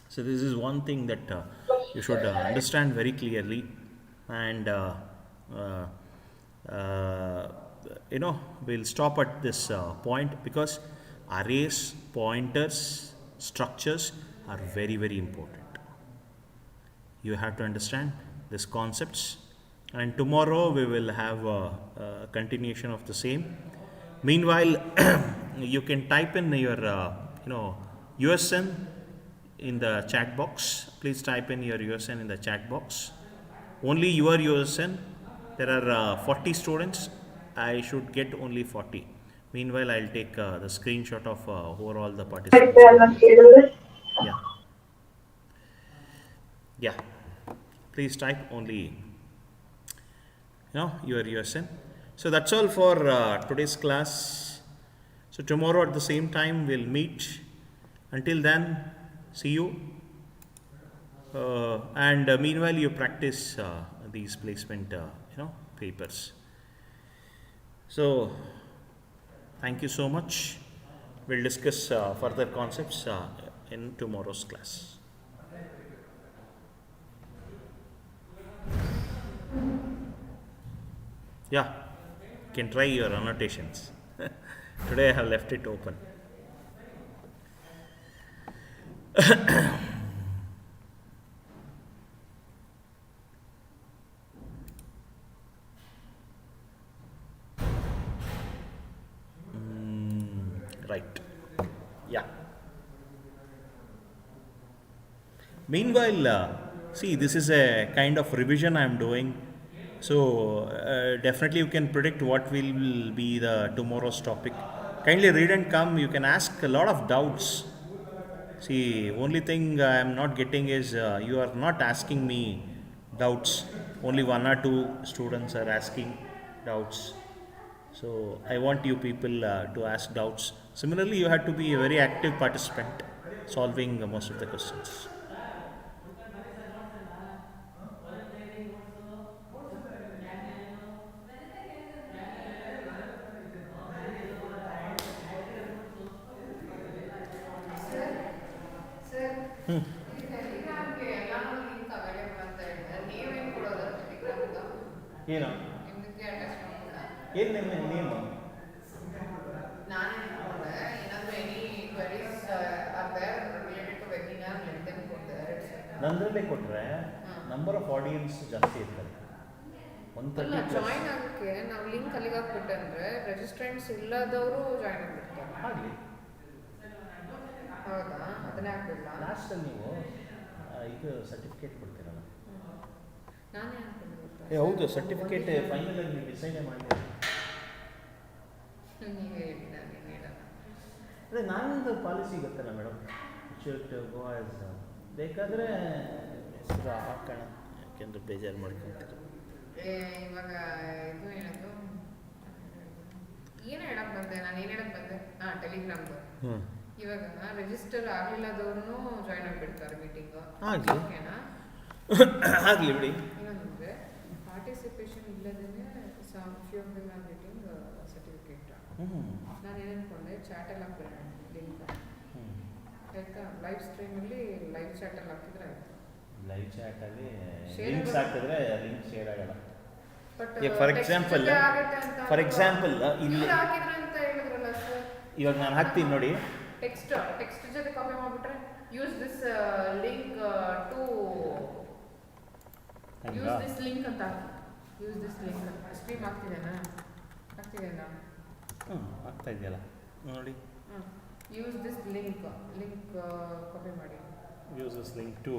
So this is one thing that you should understand very clearly, and we'll stop at this point, because arrays, pointers, structures are very, very important. You have to understand these concepts, and tomorrow we will have a continuation of the same. Meanwhile, you can type in your USN in the chat box. Please type in your USN in the chat box. Only your USN. There are 40 students. I should get only 40. Meanwhile, I'll take the screenshot of overall the participants. Yeah. Yeah. Please type only your USN. So that's all for today's class. So tomorrow at the same time we'll meet. Until then, see you. And meanwhile, you practice these placement, papers. So, thank you so much. We'll discuss further concepts in tomorrow's class. Yeah, you can try your annotations. Today I have left it open. Right. Yeah. Meanwhile, see, this is a kind of revision I am doing. So definitely you can predict what will be the tomorrow's topic. Kindly read and come. You can ask a lot of doubts. See, only thing I am not getting is you are not asking me doubts. Only 1 or 2 students are asking doubts. So I want you people to ask doubts. Similarly, you have to be a very active participant, solving most of the questions. ಟೆಲಿಗ್ರಾಮ್ಗೆ ಎಲ್ಲಾನು link available ಅಂತ ಹೇಳಿದ್ರೆ ನೀವೇನು ಕೊಡೋದು ಟೆಲಿಗ್ರಾಮ್ದು ಏನು ನಿಮ್ಗೆ attach ಮಾಡ್ಬೋದಾ? ಏನು ನಿಮ್ಮ ನೇಮು? ನಾನೇ ಅನ್ಕೊಂಡೆ ಏನಾದರೂ any queries are there related to webinar let them ಕೊಡ್ ದೇರ್. ನಂದರಲ್ಲೇ ಕೊಟ್ಟರೆ ನಂಬರ್ ಆಫ್ ಆಡಿಯನ್ಸ್ ಜಾಸ್ತಿ ಇರ್ತದೆ. ಅಲ್ಲ, ಜಾಯಿನ್ ಆಗೋಕ್ಕೆ ನಾವು ಲಿಂಕ್ ಅಲ್ಲಿಗೆ ಹಾಕ್ಬಿಟ್ಟೆ ಅಂದರೆ ರೆಜಿಸ್ಟ್ರೆಂಟ್ಸ್ ಇಲ್ಲದವರು ಜಾಯಿನ್ ಆಗಿಬಿಡ್ತಾರೆ. ಆಗಲಿ. ಹೌದಾ? ಅದನ್ನೇ ಹಾಕ್ಬಿಡ್ಲಾ? ಲಾಸ್ಟಲ್ಲಿ ನೀವು ಇದು ಸರ್ಟಿಫಿಕೇಟ್ ಕೊಡ್ತೀರಲ್ಲ. ನಾನೇ ಹಾಕ್ಬಿಟ್ಟು ಗೊತ್ತಾ? ಹೌದು, ಸರ್ಟಿಫಿಕೇಟ್ ಫೈನಲಾಗಿ ನೀವು ಡಿಸೈಡೇ ಮಾಡಿದ್ದೀರಿ. ನೀವೇ ಹೇಳಿ, ನಾನೇನು ಹೇಳಲ್ಲ. ಅದೇ ನಾನೊಂದು ಪಾಲಿಸಿ ಗೊತ್ತಲ್ಲ ಮೇಡಮ್, ಶುಡ್ ಗೋ ಆಸ್ ಬೇಕಾದರೆ ಹೆಸರು ಹಾಕೋಣ, ಯಾಕೆಂದ್ರೆ ಬೇಜಾರು ಮಾಡ್ಕೊಂತೀರ. ಇವಾಗ ಇದು ಏನದು ಏನು ಹೇಳಕ್ ಬಂದೆ, ನಾನು ಏನು ಹೇಳಕ್ ಬಂದೆ? ಟೆಲಿಗ್ರಾಮ್ದು. ಇವಾಗ ರಿಜಿಸ್ಟರ್ ಆಗಲಿಲ್ಲದವ್ರನ್ನೂ ಜಾಯ್ನ್ ಆಗಿಬಿಡ್ತಾರೆ ಮೀಟಿಂಗು. ಆಗಲಿ, ಓಕೆನಾ? ಆಗಲಿ ಬಿಡಿ. ಇನ್ನೊಂದಂದರೆ ಪಾರ್ಟಿಸಿಪೇಷನ್ ಇಲ್ಲದೇ few of them are getting certificate. ನಾನು ಏನು ಅನ್ಕೊಂಡೆ, ಚಾಟಲ್ಲಿ ಹಾಕ್ಬಿಡೋಣ ಲಿಂಕ್ ಆಯಿತಾ? ಲೈವ್ ಸ್ಟ್ರೀಮಲ್ಲಿ ಲೈವ್ ಚಾಟಲ್ಲಿ ಹಾಕಿದ್ರೆ ಆಯಿತು. ಲೈವ್ ಚಾಟಲ್ಲಿ ಲಿಂಕ್ಸ್ ಹಾಕಿದ್ರೆ ಲಿಂಕ್ ಶೇರ್ ಆಗಲ್ಲ. ಬಟ್ ಫಾರ್ ಎಕ್ಸಾಂಪಲ್ ಇಲ್ಲಿ ಹಾಕಿದ್ರೆ ಅಂತ ಹೇಳಿದ್ರಲ್ಲ ಸರ್, ಇವಾಗ ನಾನು ಹಾಕ್ತೀನಿ ನೋಡಿ. ಟೆಕ್ಸ್ಟ್ ಜೊತೆ ಕಾಪಿ ಮಾಡಿಬಿಟ್ರೆ use this link to use this link ಅಂತ ಹಾಕಿ. ಯೂಸ್ ದಿಸ್ ಲಿಂಕ್ ಸ್ಟ್ರೀಮ್ ಆಗ್ತಿದೆನಾ? ಆಗ್ತಾ ಇದೆಯಲ್ಲ ನೋಡಿ. ಯೂಸ್ ದಿಸ್ ಲಿಂಕ್ ಕಾಪಿ ಮಾಡಿ. ಯೂಸ್ ದಿಸ್ ಲಿಂಕ್ ಟು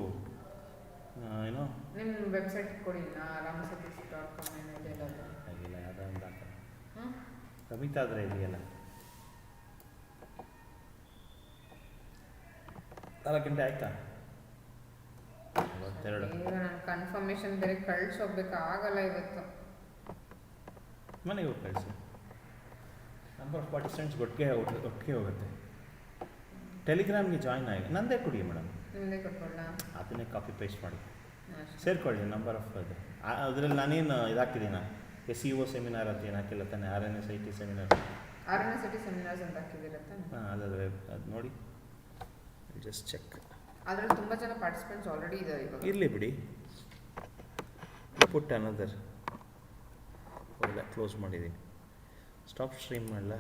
ನಿಮ್ಮ ವೆಬ್ಸೈಟ್ ಕೊಡಿ, RNSIT.com ಏನಿದೆ ಅಲ್ಲ. ಆಗಿಲ್ಲ, ಅದೊಂದು ಹಾಕ. ಕಮಿತಾ ಆದರೆ ಇದೆಯಲ್ಲ, 4 ಗಂಟೆ ಆಯ್ತಾ? 52. ಈಗ ನಾನು ಕನ್ಫರ್ಮೇಷನ್ ಬೇರೆ ಕಳ್ಸೋಗ್ಬೇಕಾಗಲ್ಲ ಇವತ್ತು. ಮನೆಗೆ ಹೋಗಿ ಕಳಿಸಿ. ನಂಬರ್ ಆಫ್ ಪಾರ್ಟಿಸಿಪೆಂಟ್ಸ್ ಒಟ್ಟಿಗೆ ಹೋಗುತ್ತೆ. ಟೆಲಿಗ್ರಾಮ್ಗೆ ಜಾಯ್ನ್ ಆಗಿ ನಂದೇ ಕೊಡಿ ಮೇಡಮ್. ನಿಮ್ಮದೇ ಕೊಟ್ಕೊಳ್ಳ? ಅದನ್ನೇ ಕಾಪಿ ಪೇಸ್ಟ್ ಮಾಡಿ ಸೇರ್ಕೊಳ್ಳಿ. ನಂಬರ್ ಆಫ್ ಅದು ಅದರಲ್ಲಿ ನಾನೇನು ಇದಾಕಿದ್ದೀನ, SEO ಸೆಮಿನಾರ್ ಅಂತ ಏನು ಹಾಕಿಲ್ಲ ತಾನೆ? RNSIT ಸೆಮಿನಾರ್, RNSIT ಸೆಮಿನಾರ್ಸ್ ಅಂತ ಹಾಕಿದ್ದೀರ ತಾನೆ? ಅದು ನೋಡಿ, ಜಸ್ಟ್ ಚೆಕ್. ಅದ್ರಲ್ಲಿ ತುಂಬ ಜನ ಪಾರ್ಟಿಸಿಪೆಂಟ್ಸ್ ಆಲ್ರೆಡಿ ಇದ್ದಾರೆ ಇವಾಗ. ಇರಲಿ ಬಿಡಿ, ಪುಟ್ ಅನದರ್. ಹೌದಾ, ಕ್ಲೋಸ್ ಮಾಡಿದ್ದೀನಿ. ಸ್ಟಾಪ್ ಸ್ಟ್ರೀಮ್ ಮಾಡಲ.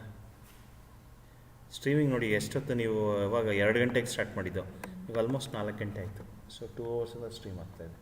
ಸ್ಟ್ರೀಮಿಂಗ್ ನೋಡಿ ಎಷ್ಟೊತ್ತು ನೀವು ಯಾವಾಗ 2 ಗಂಟೆಗೆ ಸ್ಟಾರ್ಟ್ ಮಾಡಿದ್ದು, ಈಗ ಆಲ್ಮೋಸ್ಟ್ 4 ಗಂಟೆ ಆಯಿತು. ಸೊ 2 ಅವರ್ಸ್ ಸ್ಟ್ರೀಮ್ ಆಗ್ತಾಯಿದೆ.